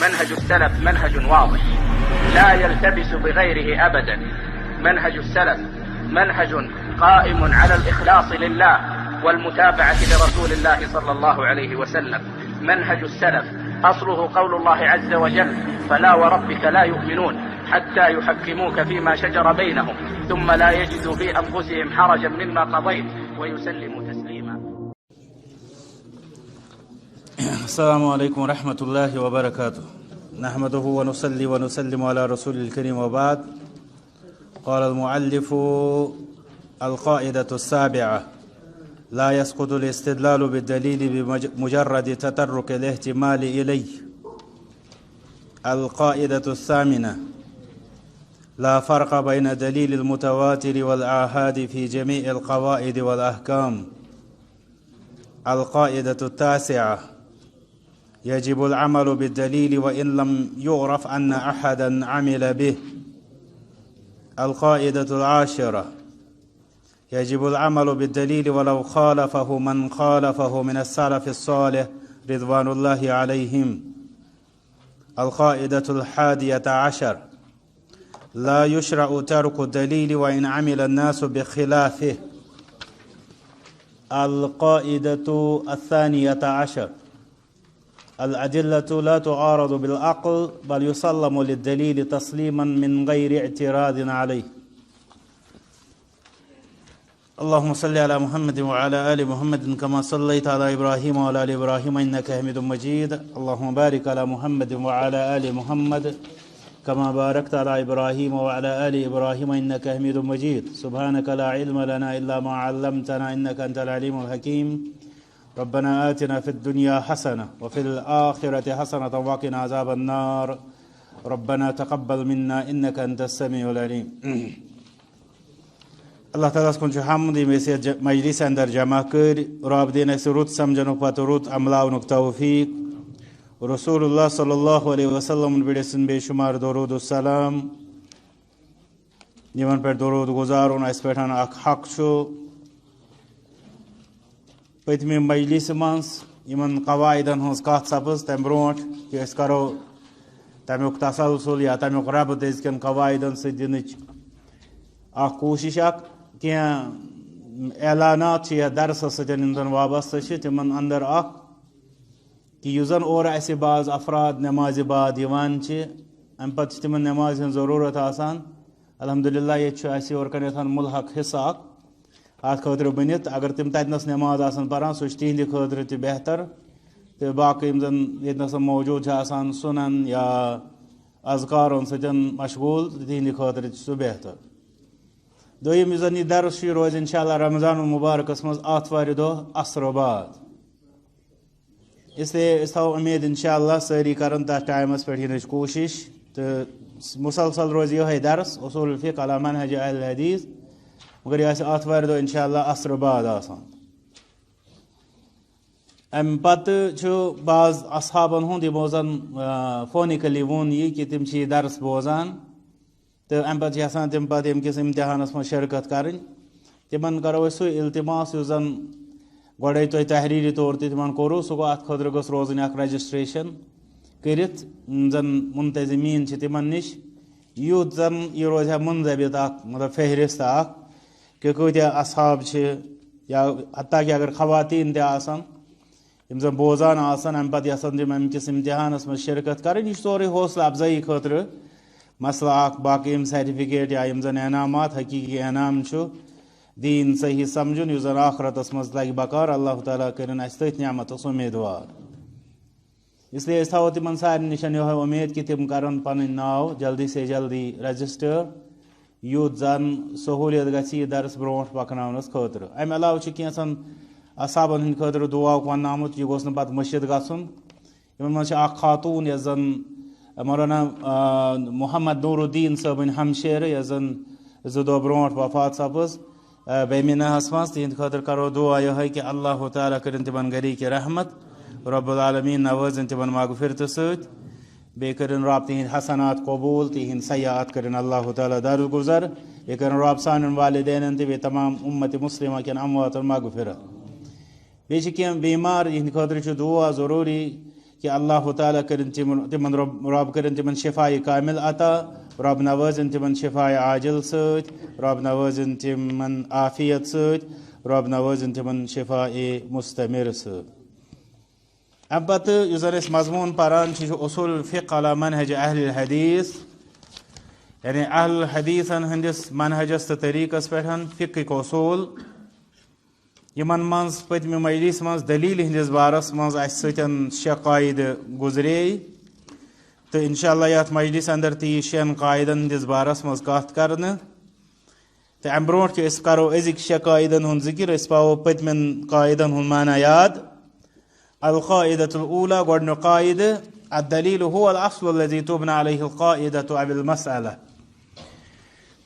منهج السلف منهج واضح لا يلتبس بغيره أبدا. منهج السلف منهج قائم على الإخلاص لله والمتابعة لرسول الله صلى الله عليه وسلم. منهج السلف أصله قول الله عز وجل: فلا وربك لا يؤمنون حتى يحكموك فيما شجر بينهم ثم لا يجدوا في أنفسهم حرجا مما قضيت ويسلموا تسليما. السلام عليكم ورحمة الله وبركاته. نحمده ونصلي ونسلم على رسول الكريم وبعد. قال المؤلف: القاعدة السابعة: لا يسقط الاستدلال بالدليل بمجرد تطرق الاحتمال إليه. القاعدة الثامنة: لا فرق بين دليل المتواتر والآحاد في جميع القواعد والأحكام. القاعدة التاسعة: يجب العمل بالدليل وإن لم يعرف أن أحدا عمل به. القاعدة العاشرة: يجب العمل بالدليل ولو خالفه من خالفه من السلف الصالح رضوان الله عليهم. القاعدة الحادية عشر: لا يشرع ترك الدليل وإن عمل الناس بخلافه. القاعدة الثانية عشر: الأدلة لا تعارض بالعقل بل يسلم للدليل تسليما من غير اعتراض عليه. اللهم صل على محمد وعلى آل محمد كما صليت على إبراهيم وعلى آل إبراهيم إنك حميد مجيد. اللهم بارك على محمد وعلى آل محمد كما باركت على إبراهيم وعلى آل إبراهيم إنك حميد مجيد. سبحانك لا علم لنا إلا ما علمتنا إنك أنت العليم الحكيم. ربنا آتنا في الدنيا حسنة وفي الآخرة حسنة وقنا عذاب النار. ربنا تقبل منا إنك أنت السميع العليم. Allah Ta'ala skunchu hamdi mesi majlis andar jama kër rab din es rut samjanu paturut amlaunuk tawfiq. Rasulullah sallallahu alaihi wasallam bidesin beshumar درود و سلام niman per درود گزارون اس پیٹھان اک حق چھو پتمی مجلس منس یمن قواعدن ہنس کات سپز تم برونٹ کہ اس کرو تمیک تسلسل یا تمیک ربط ازکن قواعدن سے دنچ اک کوشش اک کی اعلانات یا درس سجن اندن وابستہ تمن اندر اک کہ یوزن اور ایسے بعض افراد نماز بعد یوان ام پتہ تمن نماز ہن ضرورت آسان الحمدللہ یہ ایسے اور کنیتھان ملحق حصہ اک ات خاطر بنت اگر تم تتنس نماز آسان پران سہ تہندِ خاطر تہ بہتر تو باقی یم زن یتنس موجود آسان سنن یا اذکارن سۭتۍ مشغول تہندِ خاطر سہ بہتر. دویم یُس زن یہ درس روز انشاءاللہ رمضان المبارکس مز آتھوارِ دۄہ عصرو بعد اس لیے اس تھو امید انشاءاللہ ساری کرن تتھ ٹائمس پہ ینچ کوشش تو مسلسل روز یہ درس اصول الفقہ علی منہج اہل الحدیث مگر یہ آتھوارِ دۄہ انشاءاللہ عصر بعد آسان. ام پتہ بعض اصحابن ہند یمو زن فونیکلی وون یہ کہ تم یہ درس بوزان تو ام پتہ یژھان تم پتہ یم کس امتحانس من شرکت کریں تمن کرو سہ التماس یس زن گوڑے تہ تحریری طور تمن کورو سہ گو ات خاطر گوس روزن اک رجسٹریشن کرت زن منتظمین تمن نش یوت زن یہ روز منضبط اک مطلب فہرست اک کہ کتیا اصحاب یا حتیٰ کہ اگر خواتین تہ آسان یم زن بوزان آسان ام پتہ یژھان تم ام کس امتحانس من شرکت کریں یہ سورے حوصلہ افزائی خاطر مسئلہ اک باقی یم سرٹیفکیٹ یا یم زن انعامات حقیقی انعام دین صحیح سمجھن یس زن آخرتس مز لگہ بکار اللہ تعالیٰ کرن اس تھی نعمتس امیدوار. اس لیے اس تھو تمن سارے نشن یہ امید کہ تم کرن پن ناو جلدی سے جلدی رجسٹر یوت زن سہولیت گژھِ درس برونٹ پکناونس خاطر. امہ علاوہ کینژن اصحابن ہند خاطر دعا ون آمت یہ گوس نہ پتہ مشید گژھن یمن من اخ خاتون یس زن مولانا محمد نور الدین صٲبن ہمشیر یس زن زٕ دۄہ برونٹ وفات سپز بیمینہس مز تہند خاطر کرو دعا یہ کہ اللہ تعالیٰ کرن تمن گھرک رحمت رب العالمین نوازن تمن مغفرت ست بی کرن رب تہند حسنات قبول تہند سیاحت کرن اللہ تعالیٰ درگزر بی کرن رب سان والدین تہ بی تمام امت مسلمہ کن اموات مغفرت. بیچ کی بیمار یہ خاطر دعا ضروری کہ اللہ تعالیٰ کرن تمن رب کرن تمن شفاء کامل عطا، رب نوازن تمن شفاء عاجل ست، رب نوازن تمن عافیت ست، رب نوازن تمن شفاء مستمر ست. ام پتہ یس زن اس مضمون پران اصول الفقہ علی منہج اہل الحدیث، یعنی اہل الحدیثن ہندس منہجس تو طریقس پہ فقہ اصول یمن من پتم مجلس من دلیل ہندس بارس من اس ستن شے قاعدہ گزرے تو انشاءاللہ یت مجلس اندر تی شین قاعدن ہندس بارس من کت کرنے تو ام برونٹ کہ اس کرو ازک شے قاعدن ہند ذکر اس پاو پتمن قاعدن ہند معنی یاد. القاعدة الأولى قلنا قاعدة الدليل هو الأصل الذي تبنى عليه القاعدة أو المسألة.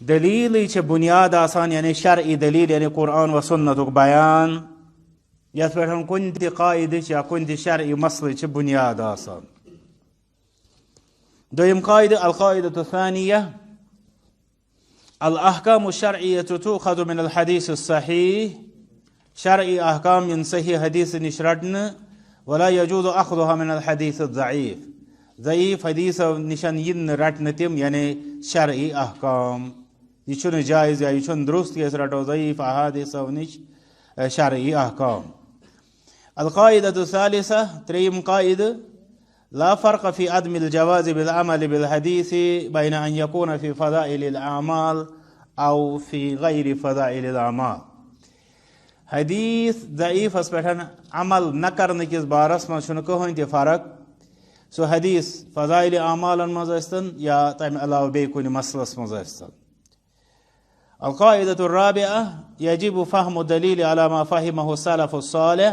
دلیل چھ بنیاد آسان یعنی شرعی دلیل یعنی قرآن و سنت بیان یت پہ کن تہ قاعدہ یا کن تہ شرعی مسئلہ چھ بنیاد آسان. دویم قاعدہ القاعدة الثانية الأحكام الشرعية تؤخذ من الحديث الصحيح. شرعی احکام ین صحیح حدیث نش رٹنے ولا يجوز اخذها من الحديث الضعيف. ضعیف حدیث نشان ین رٹنے تم یعنی شرعی احکام یہ چھن جائز یا یہ چھن درست کہ رٹو ضعیف احادیث نش شرعی احکام. القاعدة الثالثة تریم قاعدہ لا فرق في عدم الجواز بالعمل بالحديث بين ان يكون في فضائل الاعمال او في غير فضائل الاعمال. حدیث ضعیف اس پہ عمل نہ کرنے کس بارس من چھن کہین تہ فرق سو حدیث فضائل اعمال مز استن یا تم علاوہ بی کن مسلس مز استن. القاعدة الرابعة يجب فهم الدليل على ما فهمه السلف الصالح.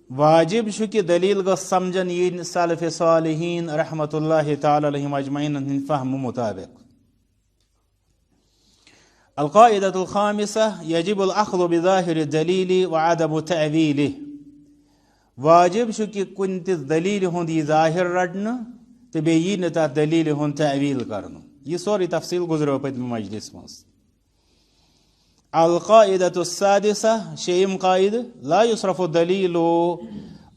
واجب شو کہ دلیل گس سمجھن ین سلف صالحین رحمت اللہ تعالی علیہم اجمعین ہن فهم مطابق. القاعدة الخامسة يجب الأخذ بظاهر الدليل وعدم تأويله. واجب شو کہ کنت دلیل ہندی ظاہر رٹنا تو بیین تا دلیل ہند تعویل کرنا. یہ سوری تفصیل گزرو پتم مجلس مز. القاعدة السادسة شیم قاعدہ لا يصرف الدلیل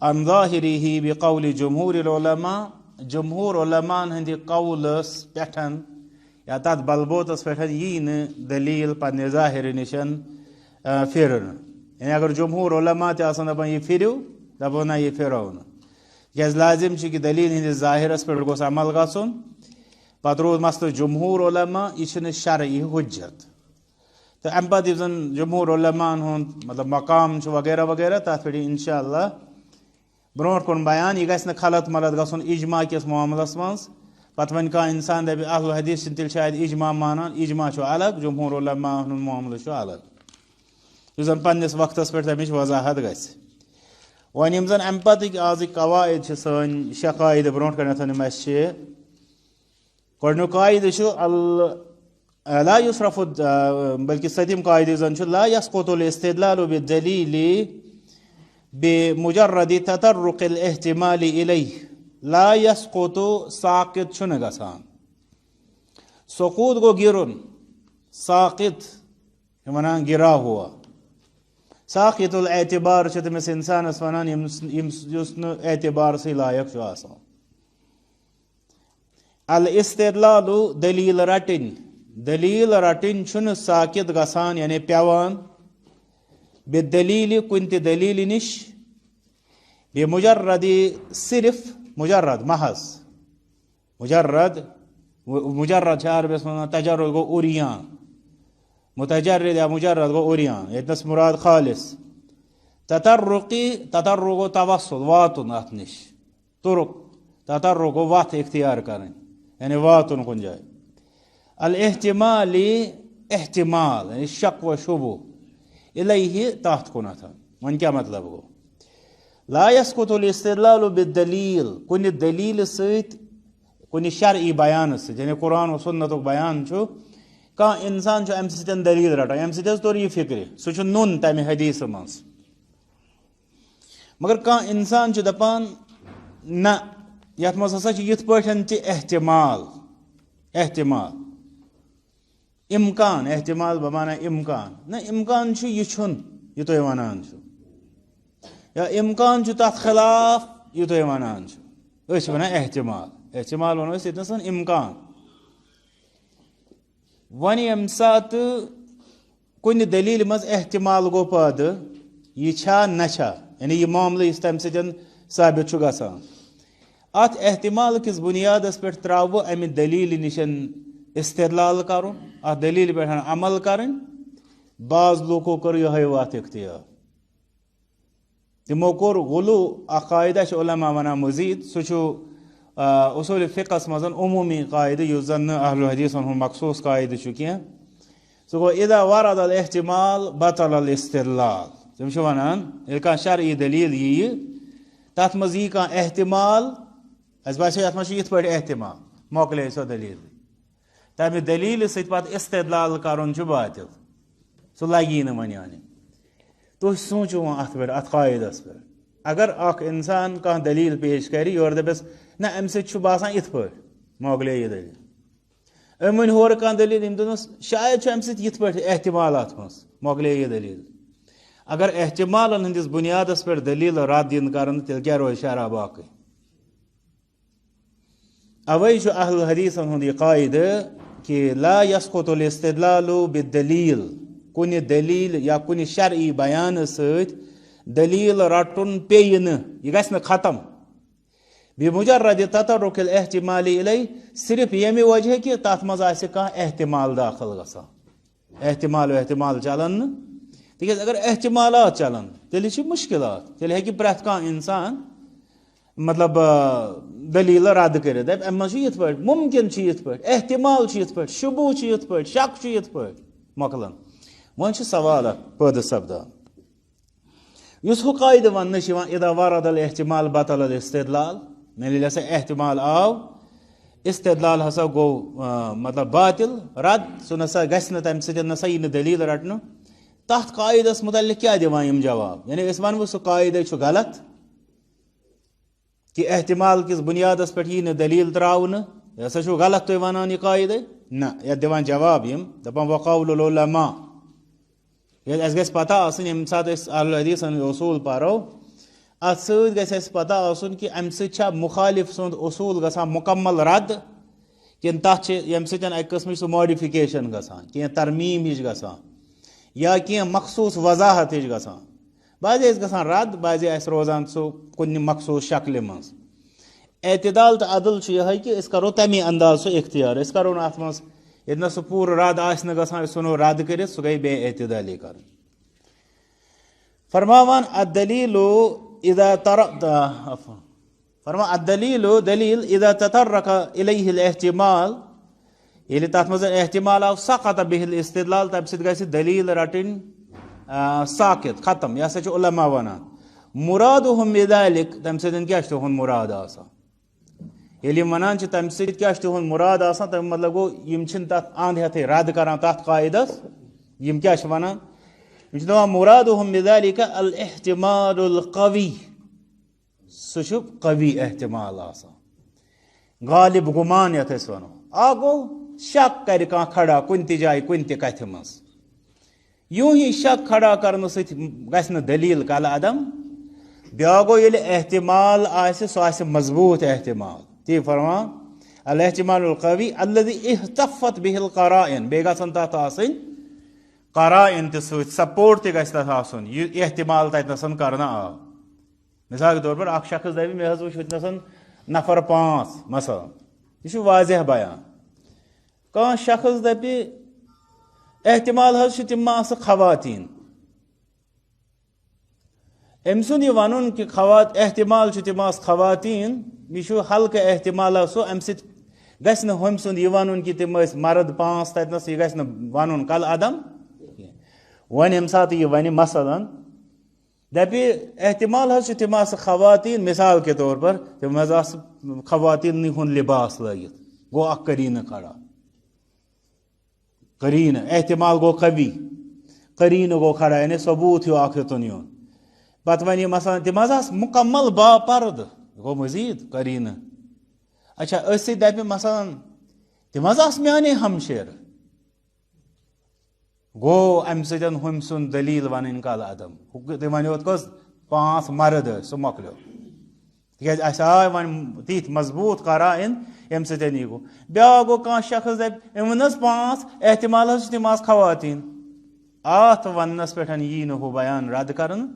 عن ظاهره بقول جمهور العلماء. جمهور علماء ہندی قولس پیٹھن یا تات بلبوتس پہ یہ دلیل پنہ ظاہر نشن پھرن. یعنی اگر جمہور علماء تہ دپان یہ پھرو دپو نا یہ پھرو کیاز لازم کہ دلیل ہندس ظاہرس پہ گوس عمل گھن. پتہ روز مسئلہ جمہور علماء یہ شرعی حجت تو ام پتہ زن جمہور علماء ہند مطلب مقام وغیرہ وغیرہ تر پہ انشاءاللہ برو کن بیان. یہ گھس خلط ملط گھن اجماع کس معاملس مز پتہ ون کھانا انسان دپہ اہل حدیث تیل شاید اجماع مانان. اجماع الگ جمہور علماء ہند معاملہ الگ اس زن پنس وقتس پہ تمچ وضاحت گھس. ون یم زن ام پتک آز قواعد سن شے قاعدہ برو کن اس گۄڈنیُک قاعدہ لا يصرف بلکہ سدیم قاعدہ زن لا يسقط الاستدلال بالدلیل بمجرد تطرق الاحتمال الیہ. لا يسقط ساقط چھن گسان. سقوط گو گرن. ساقط ونان گرا ہوا. ساقط الاعتبار تمس انسانس ونان یس اعتبار سے لائق آسان. الاستدلال دلیل رٹن. دلیل رٹن چھن ساقط گسان یعنی پیوان بالدلیل کن تہ دلیل نش بمجرد صرف مجرد محض مجرد عربس تجرد گو اوریان متجرد یا مجرد گو اوریان یتنس مراد خالص. تطرق توسل واتن ات نش طرق تطرق وات اختیار کرن یعنی واتن کن جائے. الاحتمال احتمال یعنی شک و شبہ الیہ تحت کنت. ون کیا مطلب گو لا يسقط الاستدلال بالدلیل کن دلیل ست کن شرعی بیان ست یعنی قرآن و سنت بیان کان انسان ام ستن دلیل رٹان ام ست طور یہ فکر سہ نون تمہ حدیث مز. مگر کان انسان دپان نہ یت مز ہسا یت پٲٹھۍ تہ احتمال امکان احتمال بمانا امکان نہ امکان یہ چھن یہ تھی ونان یا امکان تر خلاف یہ تھی ونان ونان احتمال احتمال ونو یتنسن امکان ون یم سات کن دلیل مز احتمال گو پاد یہ چھا نچھا یعنی یہ معاملہ اس تمہ سن ثابت گژھان ات احتمال کس بنیادس پہ تراو امہ دلیل نشن استدلال کرن ات دلیل پہ عمل کرن بعض لوکو کر یہ وات اختیار تمو کور غلو قاعدہ علماء ونان مزید سہ اصول فقہس مز عمومی قاعدہ اس زن اہل الحدیث مخصوص قاعدہ کی سہ گو اذا ورد الاحتمال بطل الاستدلال تم ونان کھانا شرعی دلیل یہ تت مز یہ کھانا احتمال اس باسے ات مز یت پہ احتمال مکلے سو دلیل تمہ دلیل ست پتہ استدلال کرن باطل سہ لگی نا ون یعنی تھی سوچو ات پہ ات قاعدس پہ اگر اخ انسان کھانا دلیل پیش کر یور دپس نا ام ست باسان ات پہ مکلے یہ دلیل ام ون ہور کھانا دلیل ام دس شاید ام ست یت پہ احتمالات مز مکلے یہ دلیل اگر احتمالن ہندس بنیادس پہ دلیل رد دین کرن تیل کیا روز شرح باقی اوے اہل حدیث ہند یہ قاعدہ کہ لا یسقط الاستدلال بالدلیل کن دلیل یا کن شرعی بیان ست دلیل رٹن پین یہ گھس ختم بمجرد تطرق الاحتمال الی صرف یمہ وجہ کہ تات مز احتمال داخل گژھان احتمال چلان تیز اگر احتمالات چلان تیل مشکلات تیل ہیکہ پریت کان انسان مطلب دلیل رد کر ام مت پہ ممکن یت پہ احتمال یت پہ شبو یت پہ شک یت پہ مکلان ون سوال پید سپدان اس قاعدہ ون اذا ورد الاحتمال بطل الاستدلال یل ہسا احتمال آو استدلال ہسا گو مطلب باطل رد سہ نسا گھس تمہ سۭتۍ نسا یی دلیل رٹنہ تحت قاعدس متعلق کیا دِوان جواب یعنی اس ونو سہ قاعدہ غلط کہ احتمال کس بنیادس پہ یہ دلیل تراؤن یہ سا غلط تھی ونان یہ قاعدہ نا یہ دِوان جواب دپان وقول العلماء یہ اس گژھِ پتہ آسن یم سات اہل الحدیث اصول پرو ات ست گژھِ پتہ آسن کہ ام سا مخالف سند اصول گژھان مکمل رد کن تک یم سن اکہ قسم سہ ماڈیفکیشن گژھان کی ترمیم ہش گژھان یا کی مخصوص وضاحت ہش گژھان بعض گژھان رد بعض روزان سہ کن مخصوص شکل مز اعتدال تو عدل یہ کہ اس کرو تمی انداز سہ اختیار اس کرو ات مز یتنا سہ پور رد آہ گژھان اس ونو رد کرت سہ گئی بے اعتدالی کر فرماوان الدلیل اذا الدلیل دلیل اذا تطرق الیہ الاحتمال یل تات مز احتمال آو سقط به الاستدلال تمہ سۭتۍ گژھِ دلیل رٹن ساقط ختم یہ سا علماء ونان مرادهم بذلك تمہ سۭتۍ کیا تہند مراد آسان یل ونان تمہ سۭتۍ کیا تہند مراد آسان تمیک مطلب گو یم چھن تت اند ہتھے رد کران تت قاعدس یم کیا ونان یم چھ دپان مرادهم بذلك الاحتمال القوی سہ قوی احتمال آسان غالب گمان یت اس ونو آ گو شک کر کان کھڑا کن تہ جائے کن تہ کتھ مز یوں ہی شک کھڑا کرنے ست گژھِ نہٕ دلیل کل عدم بیا گو یل احتمال آسہ سہ آسہ مضبوط احتمال تی فرمان الاحتمال القوی الذي احتفت به القرائن بے گژھن تتھ آسن قرائن تہ ست سپورٹ تہ گژھِ تتھ آسن یہ احتمال تتنسن کرنا آو مثال کے طور پر اخ شخص دپہ مے حظ وچھ اتنسن نفر 5 مثلا یہ واضح بیان کان شخص دپہ احتمال حظ تم آس خواتین ام سند یہ ون کہ احتمال تم آس خواتین یہ ہلکہ احتمال سو ام ست گژھِ نہٕ ہُمہِ سُنٛد یہِ وَنُن کہ تم مرد 5 تتنس یہ گژھِ نہٕ ونُن کل عدم ون ییٚمہِ ساتہٕ یہِ ونہِ مثلاً دپہ احتمال حظ تم آس خواتین مثال کے طور پر تم حظ آس خواتین ہند لباس لگت گو اخ قرینہ کھڑا قرینہ احتمال گو قوی قرینہ گو کھڑا یعنی ثبوت ہو اخ یوتن یون پتہ ون مثلا تم حظ آس مکمل با پرد گو مزید قرینہ اچھا اس دپہ مثلا تم حظ آس میانے ہمشیر گو ام سن ہم سن دلیل ون کل عدم تم ون کس 5 مرد سہ مکلو تکیاز اس آئی ون تیت مضبوط قرائن یم سۭتۍ یہِ گوٚو بیٛاکھ گوٚو کانٛہہ شخص دپہِ أمۍ ووٚن حظ 5 احتمال حظ چھِ تِم آسہٕ خواتیٖن اتھ وننس پٮ۪ٹھ یی نہٕ ہُہ بیان رد کرنہٕ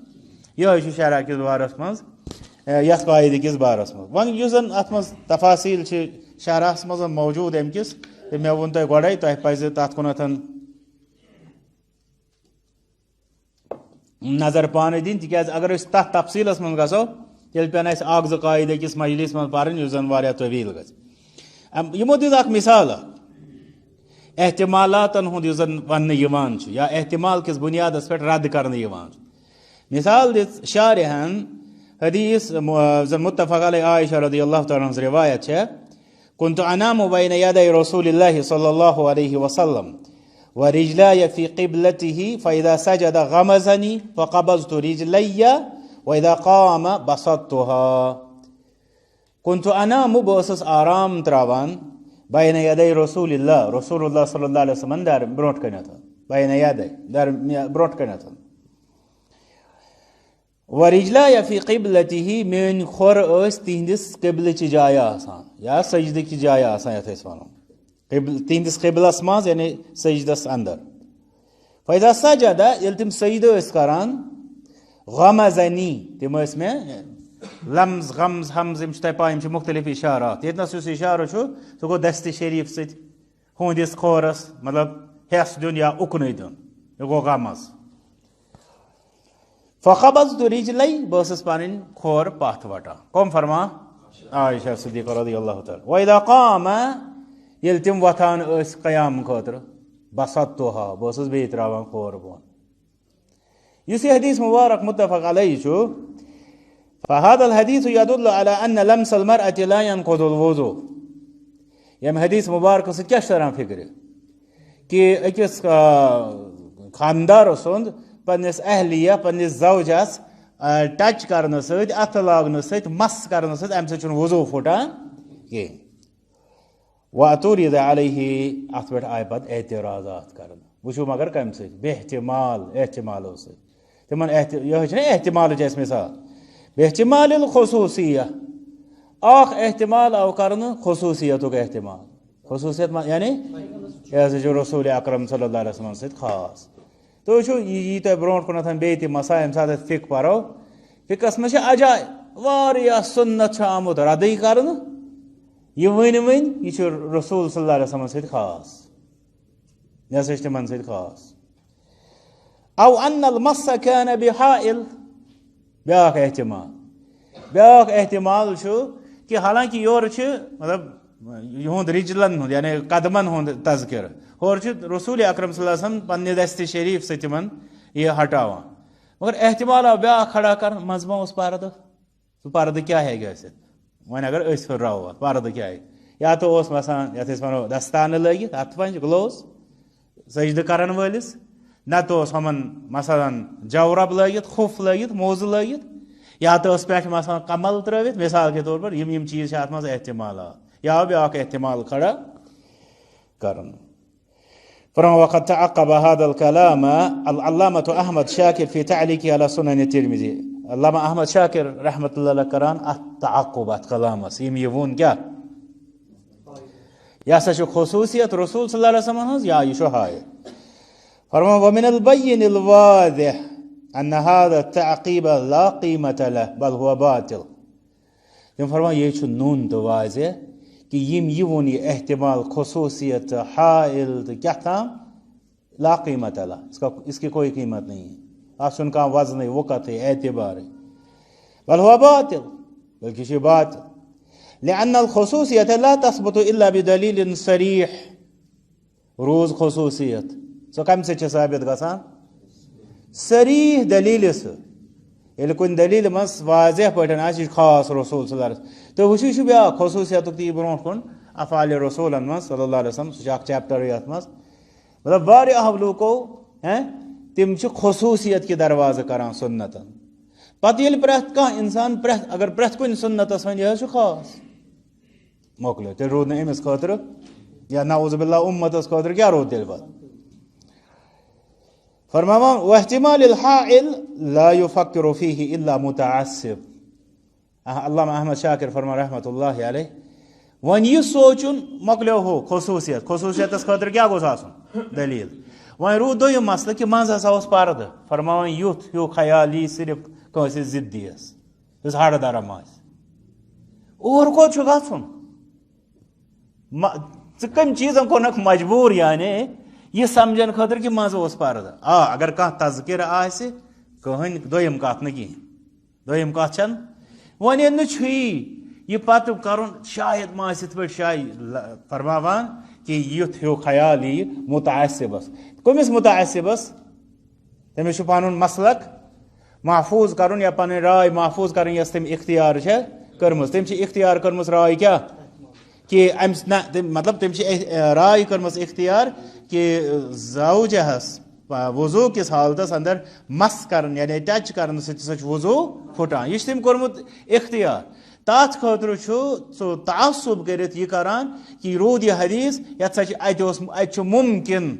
یِہوٚے چھُ شرع کِس بارس منٛز یتھ قاعدٕ کِس بارس منٛز وۄنۍ یُس زن اتھ منٛز تفاصیل چھِ شرحس منٛز موجوٗد امہِ کِس تہٕ مےٚ ووٚن تۄہہِ گۄڈے تۄہہِ پزِ تتھ کُنتھ نظر پانہٕ دِنۍ تِکیٛازِ اگر أسۍ تتھ تفصیلس منٛز گژھو تیٚلہِ پٮ۪ن اسہِ 1-2 قاعدٕ أکِس مجلس منٛز پرٕنۍ یُس زن واریاہ طویل گژھِ یِمو دِژ اکھ مثال اکھ احتمالاتن ہُنٛد یُس زن وننہٕ یِوان چھُ یا احتمال کِس بُنیادس پٮ۪ٹھ رد کرنہٕ یِوان چھُ مثال دِژ شارحن حدیث زن متفق علیہ عائشہ رضی اللہ تعالیٰ ہٕنٛز روایت چھےٚ كنت انام بين يدي رسول الله صلى الله عليه وسلم ورجلاي في قبلته فاذا سجد غمزني فقبضت رجلي واذا قام بسطتها كنت انام بوسس آرام تراوان بين يدي رسول الله صلى الله عليه وسلم در برونٹ کنتھ بين يدي در برونٹ کنتھ ورجلاي في قبلته من خور اس تہندس قبلچ جایہ آسان یا سجدٕ کی جایہ آسان یتھ أسۍ ونو تہندس قبلس منٛز یعنی سجدس اندر فاذا سجد ییٚلہِ تِم سجدٕ ٲسۍ کران غمزنی تِم ٲسۍ مےٚ لمز غمز حمز یِم چھِ تۄہہِ پاے یِم چھِ مختلف اشارات ییٚتنس یُس اشارٕ چھُ سُہ گوٚو دستہِ شریٖف سۭتۍ ہُہندِس کھورس مطلب ہٮ۪س دیُن یا اُکنُے دیُن یہِ گوٚو غمز فقبضت رجلی بہٕ ٲسٕس پنٕنۍ کھور پتھ وٹان کۄم فرما عائشہ صدیقہ رضی اللہ تعالیٰ واذا قام ییٚلہِ تِم وۄتھان ٲسۍ قیام خٲطرٕ بسطتها بہٕ ٲسٕس بیٚیہِ تراوان کھور بۄن یُس یہِ حدیث مبارک متفق علیہ چھُ فهذا الحديث يدل على ان لمس المرأة لا ينقض الوضوء ییٚمہِ حدیث مبارکہٕ سۭتۍ کیٛاہ چھُ تران فکرِ کہِ أکِس خانٛدار سُنٛد پننس اہلیہ پننس زوجس ٹچ کرنہٕ سۭتۍ اتھٕ لاگنہٕ سۭتۍ مس کرنہٕ سۭتۍ امہِ سۭتۍ چھُنہٕ وضوٗ پھُٹان کینٛہہ وَاعتُرِضَ علیہ اتھ پٮ۪ٹھ آیہِ پتہٕ اعتراضات کرنہٕ وٕچھو مگر کمہِ سۭتۍ احتمالو سۭتۍ تِمن یِہوٚے چھِنہ احتمالٕچ اَسہِ مثال باحتمال الخصوٗصیہ اکھ احتمال آو کرنہٕ خصوٗصیتُک احتمال خصوٗصیت یعنی یہِ ہسا چھُ رسول اکرم صلی اللہ علیہ وسلم سۭتۍ خاص تُہۍ وٕچھو یہِ یی تۄہہِ برونٛٹھ کُنتھ بیٚیہِ تہِ مسا ییٚمہِ ساتہٕ أسۍ فِک پرو فِکس منٛز چھِ اجاے واریاہ سُنت چھُ آمُت ردٕے کرنہٕ یہِ ؤنۍ یہِ چھُ رسول صلی اللہ علیہ وسلم سۭتۍ خاص یہِ ہسا چھِ تِمن سۭتۍ خاص او ان المس كان بحائل بیٛاکھ احتمال چھُ کہِ حالانکہِ یورٕ چھِ مطلب یِہُنٛد رِجلن ہُنٛد یعنی قدمن ہُنٛد تذکِرٕ ہورٕ چھُ رسول اکرم صلی اللہ علیہ وسلم پننہِ دستہِ شریٖف سۭتۍ تِمن یہِ ہٹاوان مگر احتمال آو بیٛاکھ کھڑا کرنہٕ منٛزٕ ما اوس پردٕ سُہ پردٕ کیٛاہ ہیٚکہِ ٲسِتھ وۄنۍ اگر أسۍ پھٕرراوو اتھ پردٕ کیٛاہ ہیٚکہِ یا تہٕ اوس وسان یتھ أسۍ ونو دستانہٕ لٲگِتھ اتھٕ پنج گلوز سجدٕ کرن وٲلِس نتہٕ اوس ہُمن مثلاً جورب لٲگِتھ خُف لٲگِتھ موزٕ لٲگِتھ یا تہٕ ٲس پٮ۪ٹھٕ مثلاً کمل ترٲوِتھ مثال کے طور پر یِم چیٖز چھِ اتھ منٛز احتمالات یا آو بیٛاکھ احتمال کھڑا کرنہٕ وقد تعقب هذا الكلام العلامة أحمد شاكر في تعليقه على سنن الترمذي علامہ احمد شاکر رحمۃ اللہ علیہ کران اتھ تعقب اتھ کلامس یِم یہِ ووٚن کیٛاہ یہِ ہسا چھُ خصوٗصیت رسول صلی اللہ علیہ وسلم ہٕنٛز یا یہِ چھُ ہٲیِتھ فرمان ومن البين الواضح ان هذا التعقيب لا قيمة له بل هو باطل تِم فرمان یہِ چھُ نوٚن تہٕ واضح کہ یہ وون یہ احتمال خصوصیت حائل تو کیا تھا لا قیمت اللہ اس کی کوئی قیمت نہیں ہے آپ سن کا وزن وقت ہے اعتبار ہے بل هو باطل بلکہ یہ باطل لأن الخصوصیت لا تثبت الا بدلیل صریح روز خصوصیت سو کم سے ثابت گژھان صریح دلیل سے ییٚلہِ کُنہِ دلیٖلہِ منٛز واضح پٲٹھۍ آسہِ یہِ چھُ خاص رسول صلی اللہ علیہ وسلم تُہۍ وٕچھِو یہِ چھُ بیٛاکھ خصوٗصیتُک تہِ یی برونٛٹھ کُن افعالِ رسوٗلن منٛز صلی اللہ علیہ وسلم سُہ چھُ اکھ چیپٹرٕے یتھ منٛز مطلب واریاہو لوٗکو تِم چھِ خصوٗصیت کہِ دروازٕ کران سُنتن پتہٕ ییٚلہِ پرٛٮ۪تھ کانٛہہ انسان اگر پرٛٮ۪تھ کُنہِ سُنتس وۄنۍ یہِ حظ چھُ خاص مۄکلیو تیٚلہِ روٗد نہٕ أمِس خٲطرٕ یا نعوذ باللہ اُمتس خٲطرٕ کیٛاہ روٗد تیٚلہِ پتہٕ فرماوان واحتمال الحائل لا يفكر فيه الا متعصب علامہ احمد شاکر فرما رحمۃ اللہ علیہ ون یہ سوچن مکلیو ہو خصوصیت خاطر کیا گوس آسن دلیل ون رود دویم مسئلہ کہ منز ہسا اس پردہ فرماون یوت ہیو خیال ی صرف کٲنٛسہِ ضدیس یُس ہڑ درم آسہِ اور کوت چھُ گژھُن ژٕ کم چیٖزن کوٚرنکھ مجبوٗر یعنی یہ سمجھن خاطر کہ منز اوس پردہ اگر کانٛہہ تذکرہ آسہِ کٕہٕنۍ دوٚیِم کتھ نہٕ کِہیٖنۍ دوٚیِم کتھ چھنہٕ وۄنۍ ییٚلہِ نہٕ چھُیی یہ پتہ کرن شاید ما آسہِ یِتھ پٲٹھۍ شاید فرماوان کہ یُتھ ہیوٗ خیال یی متعصبس کٔمِس متعصبس تٔمِس چھُ پنُن مسلک محفوظ کرُن یا پنٕنۍ راے محفوظ کرٕنۍ یۄس تٔمۍ اختیار چھےٚ کٔرمٕژ تٔمۍ چھِ اختیار کٔرمٕژ راے کیٛاہ کہ أمِس نہ مطلب تٔمۍ چھِ راے کٔرمٕژ اختیار کہ زوجہس وضوٗ کِس حالتس اندر مس کرن یعنی ٹچ کرنہٕ سۭتۍ ہسا چھُ وضوٗ پھُٹان یہ چھُ تٔمۍ کوٚرمُت اختیار تاتھ خٲطرٕ چھُ سُہ تعصب کٔرِتھ یہِ کران کہ روٗد یہِ حدیث یتھ سا چھِ اتہِ چھُ مُمکِن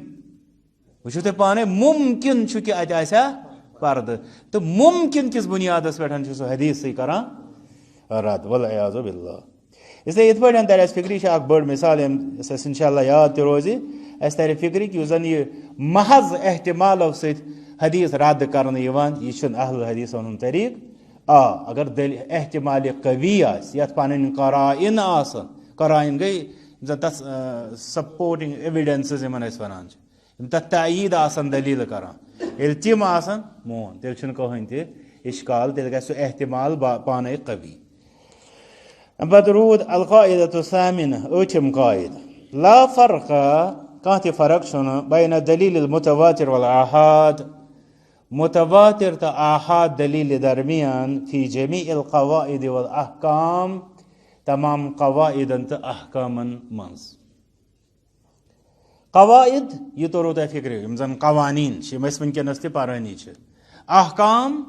وٕچھِو تُہۍ پانے مُمکِن چھُ کہ اتہِ آسہِ ہا پردٕ تہٕ مُمکِن کِس بُنیادس پٮ۪ٹھ چھُ سُہ حدیثٕے کران رد والعیاذ باللہ اسلیے یِتھ پٲٹھۍ ترِ اَسہِ فِکرِ چھِ اکھ بٔڑ مِثال یۄس اَسہِ انشاء اللہ یاد تہِ روزِ اَسہِ ترِ فِکرِ کہ یُس زن یہِ محض احتمالو سۭتۍ حدیث رد کرنہٕ یِوان یہِ چھُنہٕ اہل حدیثن ہُنٛد طریٖقہٕ اگر احتمال قوی آسہِ یتھ پنٕنۍ قرائن آسن قرائن گٔے یِم زن تتھ سپوٹنگ ایویڈنسز یِمن أسۍ ونان چھِ یِم تتھ تعیٖد آسن دلیٖل کران ییٚلہِ تِم آسن مون تیٚلہِ چھُنہٕ کٕہٕنۍ تہِ اِشکال تیٚلہِ گژھِ سُہ احتمال پانے قوی پتہٕ روٗد القاعدۃ الثامنہ ٲٹھِم قاعدٕ لا فرقا کانٛہہ تہِ فرق چھُنہٕ بین الدلیل المتواتر والآحاد متواتر تہٕ آحاد دلیلہِ درمیان فی جمیع القواعد والاحکام تمام قواعدن تہٕ احکامن منٛز قواعد یہ توٚرو تۄہہِ فِکرِ یِم زن قوانیٖن چھِ یِم أسۍ وٕنکیٚنس تہِ پرٲنی چھِ احکام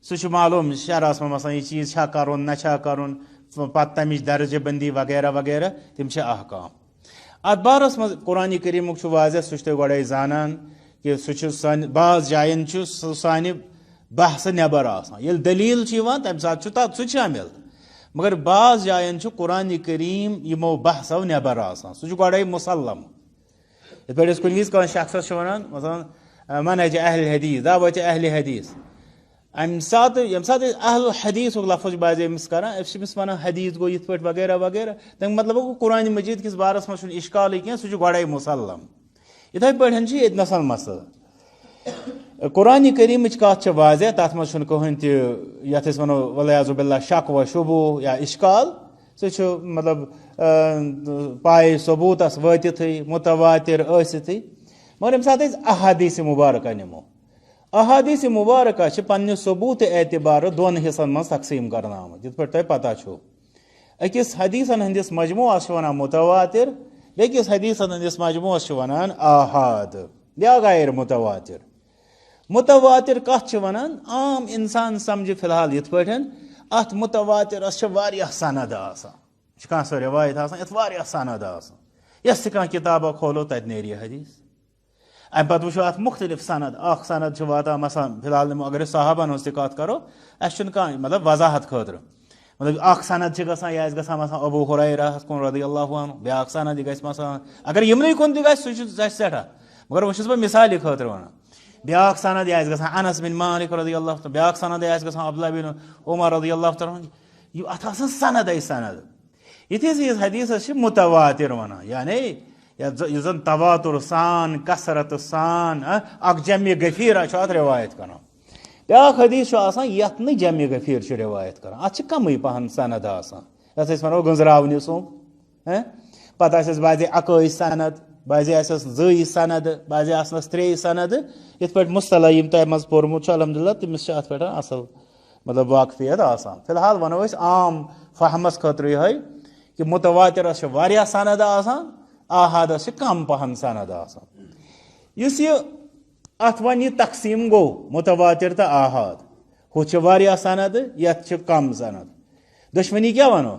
سُہ چھُ معلوٗم شرعس منٛز مثلاً یہِ چیٖز چھا کرُن نہ چھا کرُن پتہٕ تمِچ درجہ بندی وغیرہ وغیرہ تِم چھِ احکام اتھ بارس منٛز قرآنِ کریٖمُک چھُ واضح سُہ چھُ تُہۍ گۄڈے زانان کہ سُہ چھُ سانہِ بعض جاین چھُ سُہ سانہِ بحثہٕ نٮ۪بر آسان ییٚلہِ دلیٖل چھِ یِوان تمہِ ساتہٕ چھُ تتھ سُہ شٲمِل مگر بعض جاین چھُ قرآنِ کریٖم یِمو بحثو نٮ۪بر آسان سُہ چھُ گۄڈے مُسلم یِتھ پٲٹھۍ أسۍ کُنہِ وِزِ کٲنٛسہِ شخصس چھِ ونان مثلاً منہج اہل حدیث دعوت اہل حدیث امہِ ساتہٕ ییٚمہِ ساتہٕ أسۍ اہل حدیثُک لفظ باسہِ أمِس کران أسۍ چھِ أمِس ونان حدیث گوٚو یِتھ پٲٹھۍ وغیرہ وغیرہ تمیُک مطلب گوٚو قرآنِ مجیٖد کِس بارس منٛز چھُنہٕ اِشکالٕے کینٛہہ سُہ چھُ گۄڈے مُسلم یِتھے پٲٹھۍ چھِ ییٚتہِ نسن مسلہٕ قرآنِ کریٖمٕچ کتھ چھِ واضح تتھ منٛز چھُنہٕ کٕہٕنۍ تہِ یتھ أسۍ ونو والعیاذ باللہ شک و شبوٗ یا اِشکال سُہ چھُ مطلب پایہِ ثبوٗتس وٲتِتھٕے متواتر ٲسِتھٕے مگر ییٚمہِ ساتہٕ أسۍ احادیث مبارکہ نِمو احادیث مبارکہ چھِ پننہِ ثبوٗتہِ اعتبارٕ دۄن حصن منٛز تقسیٖم کرنہٕ آمٕژ یِتھ پٲٹھۍ تۄہہِ پتہ چھُو أکِس حدیثن ہٕنٛدِس مجموٗعس چھِ ونان متواتر بیٚکِس حدیثن ہٕنٛدِس مجموٗعس چھِ ونان آحاد یا غیر متواتر متواتر کتھ چھِ ونان عام انسان سمجھِ فلحال یِتھ پٲٹھۍ اتھ متواترس چھِ واریاہ سند آسان چھِ کانٛہہ سۄ رِوایت آسان یتھ واریاہ سند آسان یۄس تہِ کانٛہہ کِتابا کھولو تتہِ نیرِ یہِ حدیث امہِ پتہٕ وٕچھو اتھ مختلف سند اکھ سند چھِ واتان مثلاً فلحال نِمو اگر أسۍ صحابن ہٕنٛز تہِ کتھ کرو اسہِ چھُنہٕ کانٛہہ مطلب وضاحت خٲطرٕ مطلب اکھ سند چھِ گژھان یہِ آسہِ گژھان مثلاً ابوٗ ہُریرہس کُن رضی اللہ عنہ بیاکھ سند یہِ گژھِ مثلاً اگر یِمنٕے کُن تہِ گژھِ سُہ چھُ سٮ۪ٹھاہ مگر وۄنۍ چھُس بہٕ مثالہِ خٲطرٕ ونان بیاکھ سند یہِ آسہِ گژھان انس بن مالک رضی اللہ تعالیٰ بیاکھ سند یہِ آسہِ گژھان عبداللہ بن عمر رضی اللہ تعالیٰ یہِ اتھ آسان سندے سند یِتھِس یِتھِس حدیثس چھِ متواتر ونان یعنی یُس زن تواتر سان کثرت سان اکھ جمع غفیرہ چھُ اتھ روایت کران بیاکھ حدیث چھُ آسان یتھ نہٕ جمع غفیر چھُ روایت کران اتھ چھِ کمٕے پہن سند آسان یتھ أسۍ ونو گنٛزراونہِ سُمب پتہٕ آسٮ۪س بعضے اکٲے سند بعضے آسٮ۪س زٕے سند بعضے آسنس ترٛیٚیہِ سند یِتھ پٲٹھۍ مصطلح یِم تۄہہِ منٛز پوٚرمُت چھُ الحمدللہ تٔمِس چھِ اتھ پٮ۪ٹھ اصل مطلب واقفیت آسان فلحال ونو أسۍ عام فہمس خٲطرٕ یِہوے کہ متواترس چھِ واریاہ سند آسان آحادس چھِ کم پہن سند آسان یُس یہِ اتھ وۄنۍ یہِ تقسیٖم گوٚو متواتر تہٕ آحاد ہُتھ چھِ واریاہ سند یتھ چھِ کم سند دۄشوٕنی کیٛاہ ونو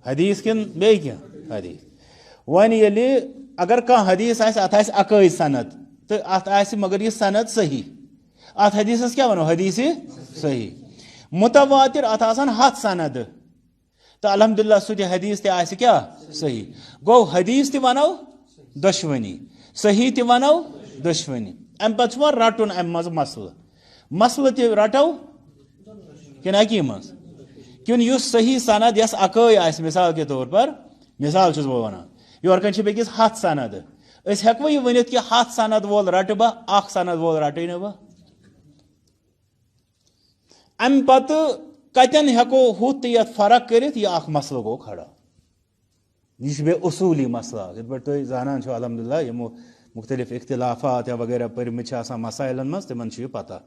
حدیث کِنہٕ بیٚیہِ کینٛہہ حدیث وۄنۍ ییٚلہِ اگر کانٛہہ حدیث آسہِ اتھ آسہِ اکٲے سند تہٕ اتھ آسہِ مگر یہِ سند صحیح اتھ حدیثس کیٛاہ ونو حدیثِ صحیح متواتر اتھ آسان 100 سند تو الحمدللہ سہ تہ حدیث تہ آسہ کیا صحیح گو حدیث تہ ونو دشونی صحیح تہ ونو دشونی ام پتہ چھ رٹن ام مز مسلہ تہ رٹو کن اکی مز کن یس صحیح سند یس اکٲے آسہ مثال کے طور پر مثال چھس بہ ونان یور کن چھ بیکس 100 سند اس ہیکو یہ ونت کہ 100 سند وول رٹ بہ 1 سند وول رٹے نہ بہ ام پتہ کتن ہیکو ہت یت فرق کرت یہ اخ مسئلہ گو کھڑا یہ بے اصولی مسئلہ یت پہ تھی زانان چھو الحمدللہ یمو مختلف اختلافات یا وغیرہ پرمت آسان مسائلن مز تمن یہ پتہ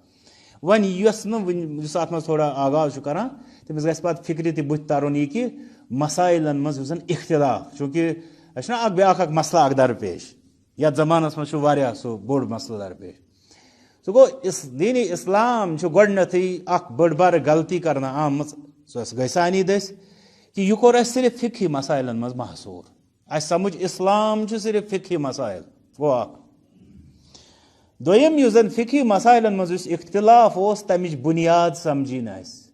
ون یس نس ات مز تھوڑا آغاز کران تمس گھس پتہ فکر تہ بت ترن یہ کہ مسائلن مز زن اختلاف چونکہ اچھا اخ بیاکھ اخ مسئلہ اخ درپیش یتھ زمانس مز واریاہ سہ بوڑ مسئلہ درپیش سہ گو دین اسلام گۄڈنیتھٕے اخ بٔڑ بار غلطی کرنا آمٕژ سۄ گٔے سانی دٔسۍ کہ یہ کوٚر اسہِ صرف فقہی مسائلن مز محصوٗر اسہِ سمجھ اسلام چھُ صرف فقہی مسائل گو اخ دوٚیِم یُس زن فقہی مسائلن مز یُس اختلاف اوس تمِچ بُنیاد سمجھی نہٕ اسہِ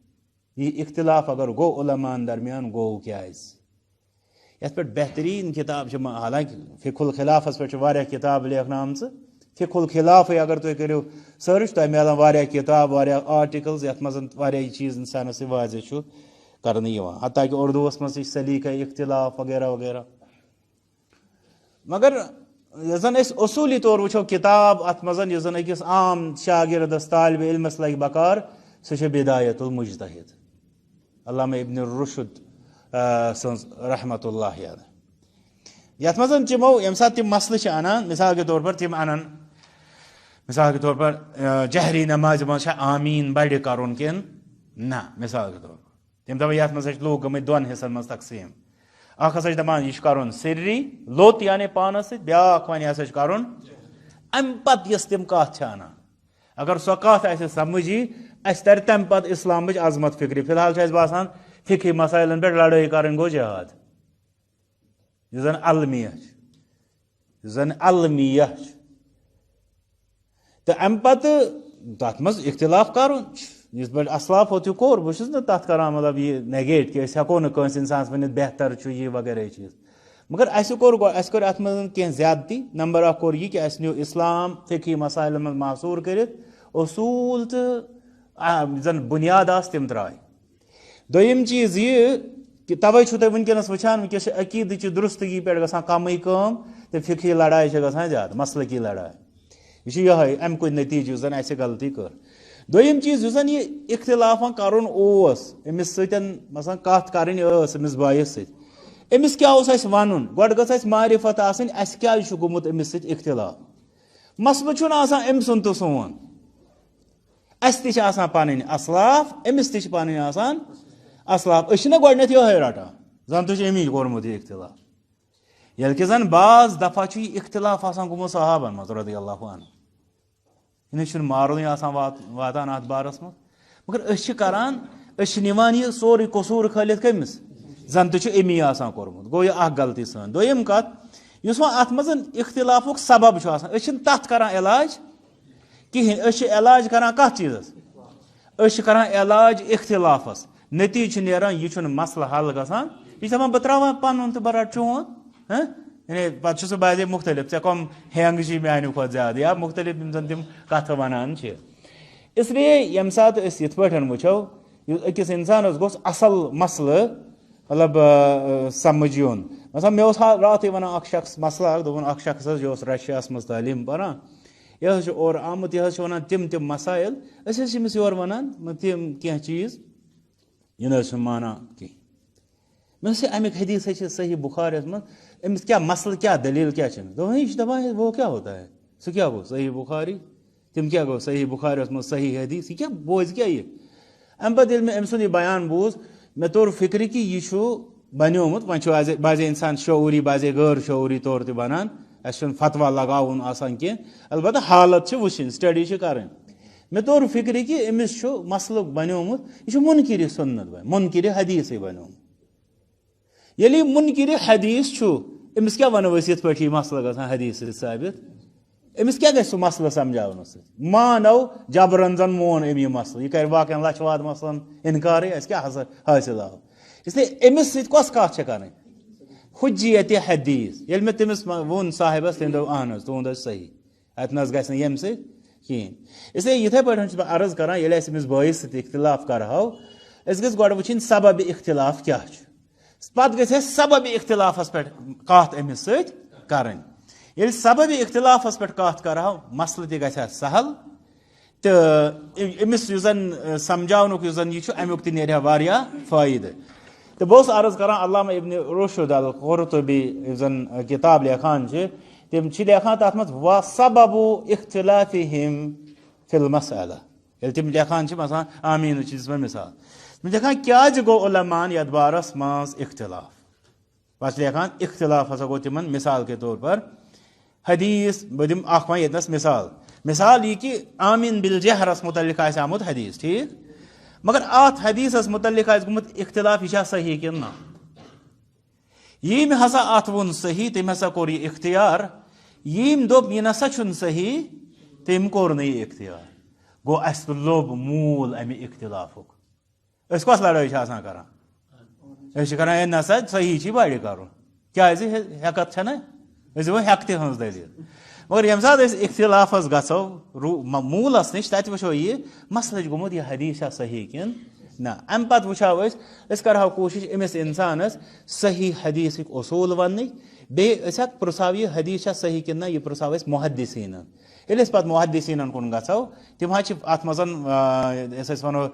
یہ اختلاف اگر گو علماءن درمیان گوٚو کیازِ یتھ پہ بہترین کتاب حالانکہ فقہ الخلافس پہ واریاہ کتاب لیکھنہٕ آمژٕ فقہ الخلاف اگر تُہۍ کٔرِو سٔرٕچ تۄہہِ میلان واریاہ کتاب واریاہ آرٹِکلز یتھ منٛز واریاہ یہ چیز انسانس واضح چھُ کرنہٕ یِوان حتیٰ کہ اردوٗوس منٛز تہِ چھِ سلیقہ اختلاف وغیرہ وغیرہ مگر یۄس زن أسۍ اصوٗلی طور وٕچھو کتاب اتھ منٛز یُس زن أکِس عام شاگردس طالبِ علمس لگہِ بکار سۄ چھِ بدایت المجتہد علامہ ابن الرشد سنز رحمۃ اللہ یتھ منٛز تِمو ییٚمہِ ساتہٕ تِم مسلہٕ چھِ انان مثال کے طور پر تِم انن مثال کے طور پر جہری نمازِ منٛز چھا آمیٖن بڑِ کرُن کِنہٕ نہ مثال کے طور پر تِم دپان یتھ منٛز چھِ لوٗکھ گٔمٕتۍ دۄن حصن منٛز تقسیٖم اکھ ہسا چھِ دپان یہِ چھُ کرُن سرری لوٚت یعنی پانس سۭتۍ بیاکھ وۄنۍ ہسا چھُ کرُن امہِ پتہٕ یۄس تِم کتھ چھِ انان اگر سۄ کتھ اسہِ سمجھ یی اسہِ ترِ تمہِ پتہٕ اسلامٕچ عظمت فکرِ فی الحال چھُ اسہِ باسان فقہی مسائلن پہ لڑٲے کرٕنۍ گوٚو جہاد یُس زن المیہ یُس زن المیہ تہٕ امہِ پتہٕ تتھ منٛز اختلاف کرُن یِتھ پٲٹھۍ اسلافو تہِ کوٚر بہٕ چھُس نہٕ تتھ کران مطلب یہ نیگیٹ کہ أسۍ ہٮ۪کو نہٕ کٲنٛسہِ انسانس ؤنِتھ بہتر چھُ یہِ وغیرہ یہ چیٖز مگر اسہِ کوٚر اتھ منٛز کینٛہہ زیادتی نمبر اکھ کوٚر یہِ کہ اسہِ نیوٗ اسلام فقہی مسائلن منٛز محصوٗر کٔرِتھ اصوٗل تہٕ زن بُنیاد آسہٕ تِم ترٛایہِ دوٚیِم چیٖز یہِ کہ توے چھُو تُہۍ وٕنکیٚنس وٕچھان وٕنکیٚس چھِ عقیٖدٕچہِ درستگی پٮ۪ٹھ گژھان کمٕے کٲم تہٕ فقہی لڑایہِ چھِ گژھان زیادٕ مسلکی لڑایہِ یہ چھُ یِہوٚے اَمہِ کُے نٔتیٖجہٕ یُس زن اسہِ غلطی کٔر دوٚیِم چیٖز یُس زن یہِ اختلافا کرُن اوس أمِس سۭتۍ مثلاً کتھ کرٕنۍ ٲس أمِس بٲیِس سۭتۍ أمِس کیٛاہ اوس اسہِ ونُن گۄڈٕ گٔژھ اسہِ معرفت آسٕنۍ اسہِ کیٛازِ چھُ گوٚمُت أمِس سۭتۍ اختلاف مسلہٕ چھُنہٕ آسان أمۍ سُنٛد تہٕ سون اسہِ تہِ چھِ آسان پنٕنۍ اسلاف أمِس تہِ چھِ پنٕنۍ آسان اسلاف أسۍ چھِنہ گۄڈنیتھ یِہوٚے رٹان زن تہِ چھُ أمی کوٚرمُت یہِ اختلاف ییٚلہِ کہِ زن بعض دفعہ چھُ یہِ اختلاف آسان گوٚمُت صحابن منٛز رضی اللہ عنہُم أمِس چھُنہٕ مارنُے آسان واتان اتھ بارس منٛز مگر أسۍ چھِ کران أسۍ چھِ نِوان یہِ سورُے قصوٗر کھٲلِتھ کٔمِس زن تہِ چھُ أمی آسان کوٚرمُت گوٚو یہِ اکھ غلطی سٲنۍ دوٚیِم کتھ یُس وۄنۍ اتھ منٛز اختلافُک سبب چھُ آسان أسۍ چھِنہٕ تتھ کران علاج کہیٖنۍ أسۍ چھِ علاج کران کتھ چیٖزس أسۍ چھِ کران علاج اختلافس نتیٖجہٕ چھُ نیران یہِ چھُنہٕ مسلہٕ حل گژھان یہِ چھُ دپان بہٕ تراوان پنُن تہٕ بہٕ رٹہٕ چون یعنی پتہٕ چھُ سُہ باسے مختلف ژےٚ کۄم ہینٛگ چھِ میانہِ کھۄتہٕ زیادٕ یا مختلف یِم زن تِم کتھٕ ونان چھِ اس لیے ییٚمہِ ساتہٕ أسۍ یِتھ پٲٹھۍ وٕچھو یُس أکِس انسانس گوٚژھ اصل مسلہٕ مطلب سمجھ یُن مثلاً مےٚ اوس راتھٕے ونان اکھ شخص مسلہٕ اکھ دوٚپُن اکھ شخص حظ یہِ اوس رشیاہس منٛز تعلیٖم پران یہِ حظ چھُ اورٕ آمُت یہِ حظ چھُ ونان تِم مسایل أسۍ حظ چھِ أمِس یورٕ ونان تِم کینٛہہ چیٖز یہِ نہ حظ چھُنہٕ مانان کینٛہہ مےٚ دوٚپُس امیُک حدیٖث حظ چھِ صحیح بُخاریَس منٛز أمِس کیٛاہ مسلہٕ کیٛاہ دٔلیٖل کیٛاہ چھِ أمِس دوٚپُن یہِ چھُ دپان وہ کیٛاہ ہوتا ہے سُہ کیٛاہ گوٚو صحیح بُخاری تِم کیٛاہ گوٚو صحیح بُخاریَس منٛز صحیح حدیٖث یہِ کیٛاہ بوزِ کیٛاہ یہِ امہِ پتہٕ ییٚلہِ مےٚ أمۍ سُنٛد یہِ بیان بوٗز مےٚ توٚر فِکرِ کہِ یہِ چھُ بنیومُت وۄنۍ چھُ بعضے انسان شعوٗری بعضے غٲر شعوٗری طور تہِ بنان اسہِ چھُنہٕ فتوا لگاوُن آسان کینٛہہ البتہ حالت چھِ وٕچھِنۍ سٹڈی چھِ کرٕنۍ مےٚ توٚر فِکرِ کہِ أمِس چھُ مسلہٕ بنیومُت یہِ چھُ مُنکِرِ سُنت مُنکِرِ حدیٖثٕے بنیومُت ییٚلہِ یہِ مُنکِرِ حدیٖث چھُ أمِس کیٛاہ ونو أسۍ یِتھ پٲٹھۍ یہِ مسلہٕ گژھان حدیٖث سۭتۍ ثٲبت أمِس کیٛاہ گژھِ سُہ مسلہٕ سمجھاونس سۭتۍ مانو جبرن زن مون أمۍ یہِ مسلہٕ یہِ کرِ باقین لچھِ واد مسلن انکارٕے اَسہِ کیٛاہ حٲصِل آو اس لیے امس ست کس کت کریں حجیت حدیث یل میں تمس ون صاحبس تم دو اہن تہد صحیح اتنا گھس یم کہین اس لیے یتھے پٲٹھۍ بہٕ عرض کران ییٚلہِ أسۍ أمِس بٲیِس سۭتۍ اختلاف کرہو أسۍ گژھِ گۄڈٕ وٕچھِنۍ سبب اختلاف کیٛاہ چھُ پتہٕ گژھِ اَسہِ سبب اختلافس پٮ۪ٹھ کتھ أمِس سۭتۍ کرٕنۍ ییٚلہِ سبب اختلافس پٮ۪ٹھ کتھ کرہو مسلہٕ تہِ گژھِ اَسہِ سہل تہٕ أمِس یُس زن سمجھاونُک یُس زن یہِ چھُ امیُک تہِ نیرِ ہا واریاہ فٲیدٕ تہٕ بہٕ اوسُس عرض کران علامہ ابن رشد القرطبی یُس زن کتاب لیکھان چھِ تم لیکھان تر مز وسبب اختلافہم فی المسألہ ییٚلہِ تم لیکھان چھِ مثلاً آمیٖن چھِ دِژ مےٚ مثال تم لیکھان کیٛازِ گوٚو علماہن یتھ بارس منٛز اختلاف پتہٕ چھِ لیکھان اختلاف ہسا گوٚو تمن مثال کے طور پر حدیث بہٕ دِمہٕ اکھ وۄنۍ ییٚتنس مثال یہِ کہِ آمیٖن بالجہرس متعلق آسہِ آمُت حدیث ٹھیٖک مگر اتھ حدیثس متعلق آسہِ گوٚمُت اختلاف یہِ چھا صحیح کِنہٕ نہ یم ہسا ات ون صحیح تم ہسا کور یہ اختیار یم دوٚپ یہِ نسا چھُنہٕ صحیح تم کور نہٕ یہِ اختیار گوٚو اسہِ تہِ لوٚب موٗل امہِ اختلافُک أسۍ کۄس لڑٲے چھِ آسان کران أسۍ چھِ کران ہے نسا صحیح چھُے بڑِ کرُن کیٛازِ ہیٚکتھ چھنہ أسۍ دِمو ہیٚکتہِ ہٕنٛز دٔلیٖل مگر ییٚمہِ ساتہٕ أسۍ اختلافس گژھو موٗلس نِش تتہِ وٕچھو یہِ مسلہٕ چھُ گوٚمُت یہِ حدیث چھا صحیح کِنہٕ نہ امہِ پتہٕ وٕچھو أسۍ کرہو کوٗشش أمِس انسانس صحیح حدیثٕکۍ اصوٗل وننٕکۍ بیٚیہِ أسۍ اَتھ پرٛژھاو یہِ حدیث چھا صحیح کِنہٕ نہ یہِ پرٛژھاو أسۍ محدثیٖنن ییٚلہِ أسۍ پتہٕ محدثیٖنن کُن گژھو تِم حظ چھِ اتھ منٛز یۄس أسۍ ونو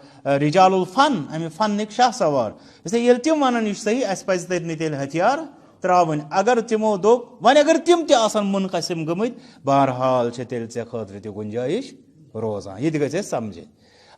رجال الفن امہِ فنٕکۍ شاہ سوار اسلیے ییٚلہِ تِم ونن یہِ چھُ صحیح اسہِ پزِ تٔتنٕے تیٚلہِ ہتھیار ترٛاوٕنۍ اگر تِمو دوٚپ وۄنۍ اگر تِم تہِ آسن منقسم گٔمٕتۍ بہرحال چھِ تیٚلہِ ژےٚ خٲطرٕ تہِ گُنجٲیش روزان یہِ تہِ گژھِ اَسہِ سمجھٕنۍ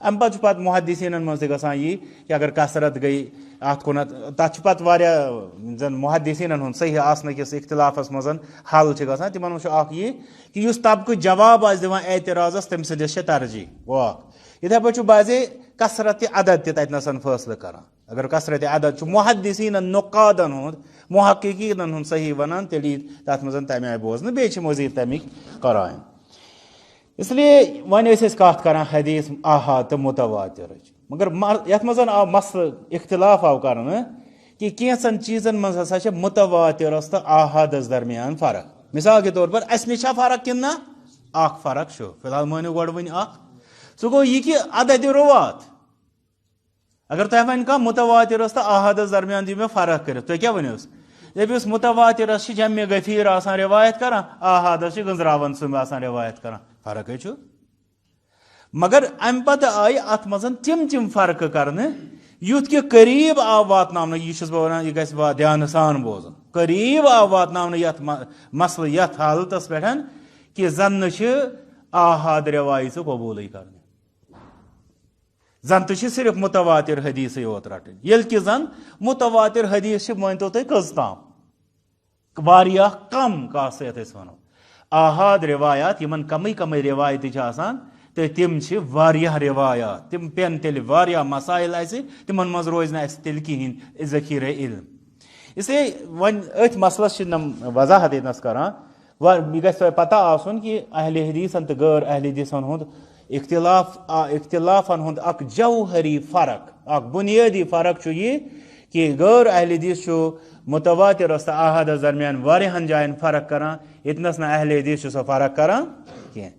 امہِ پتہٕ چھُ پتہٕ محدثیٖنن منٛز تہِ گژھان یی کہِ اگر کثرت گٔے اتھ کُنتھ تتھ چھُ پتہٕ واریاہ زن محدثیٖنن ہُنٛد صحیح آسنہٕ کِس اختلافس منٛز حل چھِ گژھان تِمن منٛز چھُ اکھ یہِ کہِ یُس طبقہٕ جواب آسہِ دِوان اعتراضس تٔمۍ سٕنٛدِس چھِ ترجیح گوٚو اکھ یِتھے پٲٹھۍ چھُ بعضے کثرت تہِ عدد تہِ تتنس فٲصلہٕ کران اگر کثرت عدد چھُ محدثیٖنن نُقادن ہُنٛد محققیٖنن ہُنٛد صحیح ونان تیٚلہِ یی تتھ منٛز تمہِ آیہِ بوزنہٕ بیٚیہِ چھِ مٔزیٖد تمِکۍ قرائن اس لیے وۄنۍ ٲسۍ أسۍ کتھ کران حدیث آحاد تہٕ متواترٕچ مگر یتھ منٛز آو مسلہٕ اختلاف آو کرنہٕ کہ کینٛژن چیٖزن منٛز ہسا چھِ متواترس تہٕ آحادس درمیان فرق مثال کے طور پر اسہِ نِش چھا فرق کِنہٕ نہ اکھ فرق چھُ فی الحال مٲنِو گۄڈٕ وۄنۍ اکھ سُہ گوٚو یہِ کہِ عددِ رُوات اگر تۄہہِ وۄنۍ کانٛہہ متواترس تہٕ آحادس درمیان دِیِو مےٚ فرق کٔرِتھ تُہۍ کیٛاہ ؤنِوس دٔپِوس متواترس چھِ جمع غفیٖر آسان روایت کران آحادس چھِ گنٛزراون سُنٛد آسان روایت کران فرقے چھُ مگر امہِ پتہٕ آیہِ اتھ منٛز تِم فرقہٕ کرنہٕ یُتھ کہِ قریٖب آو واتناونہٕ یہِ چھُس بہٕ ونان یہِ گژھِ دھیانہٕ سان بوزُن قریٖب آو واتناونہٕ یتھ مسلہٕ یتھ حالتس پٮ۪ٹھ کہِ زن نہٕ چھِ آحاد روایژٕ قبوٗلٕے کرنہِ زن تہِ چھِ صرف متواتر حدیثٕے یوت رٹٕنۍ ییٚلہِ کہِ زن متواتر حدیث چھِ مٲنتو تُہۍ کٔژ تام واریاہ کم کاسہٕ یتھ أسۍ ونو آحاد روایات یِمن کمٕے روایتہِ چھِ آسان تہٕ تِم چھِ واریاہ روایات تِم پٮ۪ن تیٚلہِ واریاہ مسایل اسہِ تِمن منٛز روزِ نہٕ اسہِ تیٚلہِ کِہینۍ ذخیٖرے علم اسلیے وۄنۍ أتھۍ مسلس چھِ نم وضاحت ییٚتنس کران یہِ گژھِ تۄہہِ پتہ آسُن کہِ اہل حدیثن تہٕ غٲر اہل حدیثن ہُنٛد اختلافن ہُنٛد اکھ جوہری فرق اکھ بُنیٲدی فرق چھُ یہِ کہِ غٲر اہل حدیث چھُ متواترس تہٕ آحادس درمیان واریاہن جاین فرق کران ییٚتنس نہٕ اہل حدیث چھُ سۄ فرق کران کینٛہہ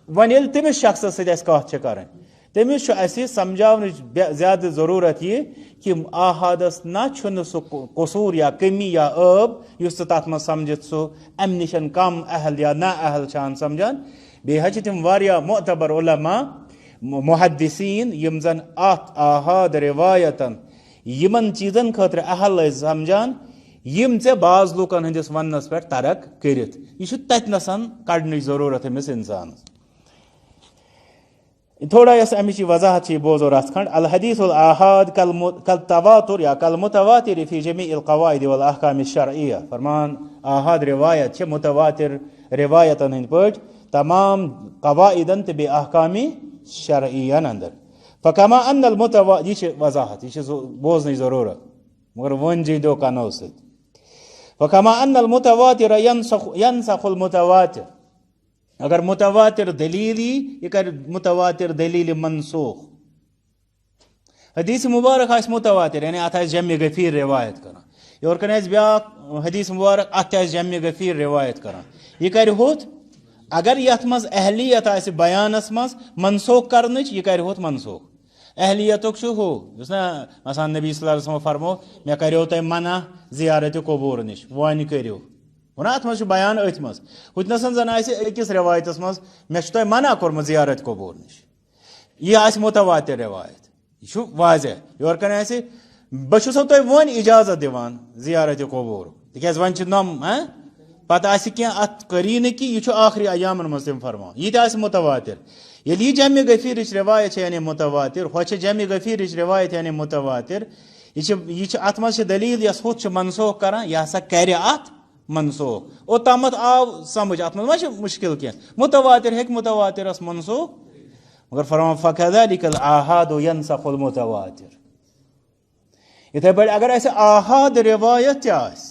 وۄنۍ ییٚلہِ تٔمِس شخصس سۭتۍ اسہِ کتھ چھِ کرٕنۍ تٔمِس چھُ اسہِ سمجھاونٕچ زیادٕ ضروٗرت یہِ کہِ آحادس نہ چھُنہٕ سُہ قصوٗر یا کٔمی یا عٲب یُس ژٕ تتھ منٛز سمجھِتھ سُہ امہِ نِش کم اہل یا نا اہل چھان سمجھان بیٚیہِ حظ چھِ تِم واریاہ معتبر علما محدثیٖن یِم زن اتھ آحاد روایتن یِمن چیٖزن خٲطرٕ اہل ٲسۍ سمجھان یِم ژےٚ بعض لوٗکن ہٕنٛدِس وننس پٮ۪ٹھ ترک کٔرِتھ یہِ چھُ تتنسن کڑنٕچ ضروٗرت أمِس انسانس تھوڑا یۄس امِچ یہِ وضاحت چھِ یہِ بوزو رژھ کھنڈ الحدیث الآحاد کالتواتر یا کالمتواتر فی جمیع القواعد والاحکام الشرعیہ فرمان آحاد روایت چھِ متواتر روایتن ہٕنٛدۍ پٲٹھۍ تمام قواعدن تہٕ بیٚیہِ احکامِ شرعین اندر فکما ان المتواتر یہِ چھِ وضاحت یہِ چھِ بوزنٕچ ضروٗرت مگر وۄنۍ جیٖدو کنو سۭتۍ فکما ان المتواتر ینسخ المتواتر اگر متواتر دلیل یی یہِ کرِ متواتر دلیل منسوخ حدیث مبارک آس متواتر یعنی ات آس جمع غفیر روایت کران یور کن آس بیاکھ حدیث مبارک ات آس جمع غفیر روایت کران یہ کر ہوت اگر یت مز اہلیت آس بیانس مز منسوخ کرنچ یہ کر ہوت منسوخ اہلیتک ہو اس نا مثلا نبی صلی اللہ علیہ وسلم فرمو مے کریو تہ منع زیارت قبور نش وان کریو ورنہ ات مز بیان ات مز ہتنسن زن آس اکس روایتس مز مے تہ منع کورمت زیارت قبور نش یہ آس متواتر روایت یہ واضح یور کن آس بہٕ تہ ون اجازت دیوان زیارت قبور تکیاز ون نم پتہ آس کینٛہہ ات قرینہ کہ یہ آخری ایامن مز تم فرمان یہ تہ آس متواتر یل یہ جمع غفیر روایت یعنی متواتر ہو جمع غفیر روایت یعنی متواتر یہ ات مز دلیل یس ہوت منسوخ کران یہ ہسا کر ات منسوخ اوتامت آو سمجھ ات مز مشکل کی متواتر ہیک متواترس منسوخ مگر فرمان فکذلک الآحاد ینسخ المتواتر اتھے پٲٹھۍ اگر اسہ آحاد روایت تہ آس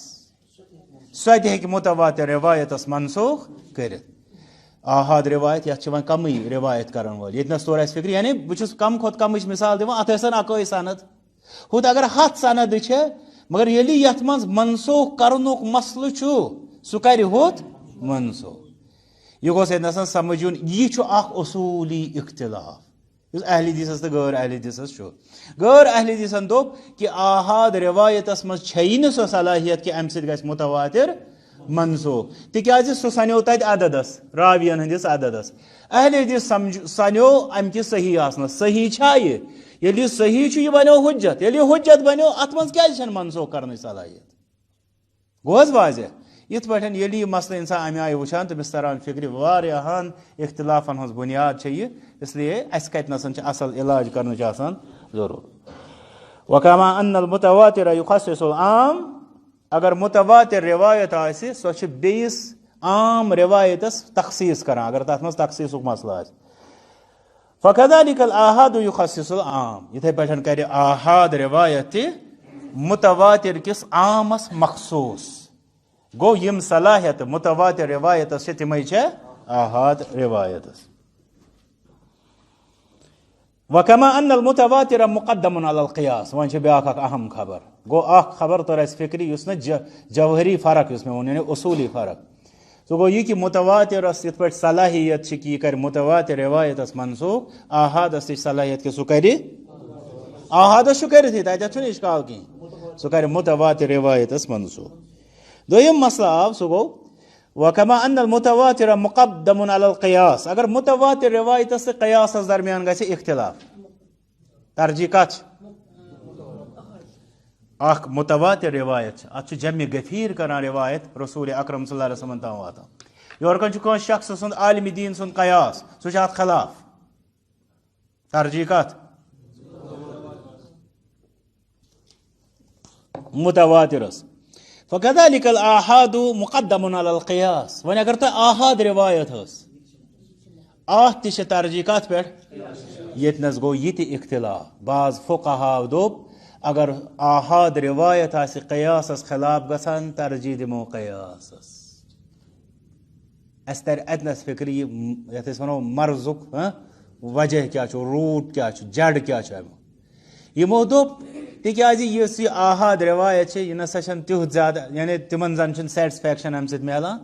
سۄ تہِ ہیٚکہِ متواتر روایتس منسوخ کٔرِتھ آحاد روایت یتھ ون کم روایت کرن وول یتنس تور اس فکر یعنی بہٕ کم کھۄتہٕ کمٕچ مثال دِوان اتھ ٲسن اکٲے سند ہُتھ اگر 100 سند چھِ مگر ییٚلہِ یتھ منٛز منسوخ کرنُک مسلہٕ چھُ سُہ کرِ ہُتھ منسوخ یہ گوٚژھ ییٚتنس سمجھ یُن یہِ چھُ اکھ اصوٗلی اختلاف یُس اہل حدیثس تہٕ غٲر اہل حدیثس چھُ غٲر اہل حدیثن دوٚپ کہ آحاد روایتس منٛز چھیی نہٕ سۄ صلاحیت کہ امہِ سۭتۍ گژھِ متواتر منسوخ تکیازِ سُہ سنیو تتہِ عددس راوین ہندس عددس اہل حدیث سنیو ام کس صحیح آسنس صحیح چھا یہ ییٚلہِ یہِ صحیح چھُ یہ بنیو حجت ییٚلہِ یہِ حجت بنیو ات منٛز کیازِ چھنہٕ منسوخ کرنٕچ صلاحیت گوٚو حظ واضح یتھ پٲٹھۍ ییٚلہِ یہِ مسلہٕ انسان امہِ آیہِ وٕچھان تٔمِس تران فکرِ واریاہن اختلافن ہٕنٛز بُنیاد چھےٚ یہِ اسلیے اسہِ کتنسن چھِ اصل علاج کرنٕچ آسان ضروٗرت وکما ان المتواتر یخصص العام اگر متواتر روایت آسہِ سۄ چھِ بیٚیِس عام روایتس تخصیص کران اگر تتھ منٛز تخصیصُک مسلہٕ آسہِ فکذلک الآحاد یخصص العام یتھے پٲٹھۍ کرِ آحاد روایت تہِ متواتر کس عامس مخصوص گوٚو یم صلاحیت متواتر روایتس چھِ تِمے چھےٚ آحاد روایتس وکما ان المتواتر مقدم علی القیاس ون چھِ بیاکھ اکھ اہم خبر گو اکھ خبر تور اسہِ فکرِ یُس نہٕ جوہری فرق یُس مےٚ ووٚن یعنی اصوٗلی فرق سُہ گوٚو یہِ کہِ متواترس یِتھ پٲٹھۍ صلاحیت چھِ کہِ یہِ کرِ متواتر روایتس منسوخ آحادس تہِ چھِ صلاحیت کہِ سُہ کرِ آحادس چھُ کٔرِتھٕے تتٮ۪تھ چھُنہٕ اشکال کِہینۍ سُہ کرِ متواتر روایتس منسوخ دوٚیِم مسلہٕ آو سُہ گوٚو وکما ان المتواتر مقدم علی القیاس اگر متواتر روایتس تہٕ قیاسس درمیان گژھِ اختلاف ترجیح کتھ چھِ اکھ متواتر روایت چھِ اتھ چھُ جمع غفیر کران روایت رسول اکرم صلی اللہ علیہ وسلم تام واتان یور کن چھُ کٲنٛسہِ شخص سُنٛد عالمِ دیٖن سُنٛد قیاس سُہ چھُ اتھ خلاف ترجیح کتھ متواترس فکذلک الآحاد مقدم علی القیاس وۄنۍ اگر تۄہہِ آحاد روایت ٲس اتھ تہِ چھِ ترجیح کتھ پٮ۪ٹھ ییٚتنس گوٚو یہِ تہِ اختلاف بعض فقہاو دوٚپ اگر آحاد روایت آسہِ قیاسس خلاف گژھان ترجیح دِمو قیاسس اسہِ ترِ اتنس فکر یتھ أسۍ ونو مرضُک وجہ کیاہ چھُ روٗٹ کیاہ چھُ جڑ کیاہ چھُ امیُک یِمو دوٚپ تِکیازِ یُس یہِ آحاد روایت چھِ یہِ نسا چھنہٕ تیُتھ زیادٕ یعنی تِمن زن چھُنہٕ سیٹسفیکشن امہِ سۭتۍ میلان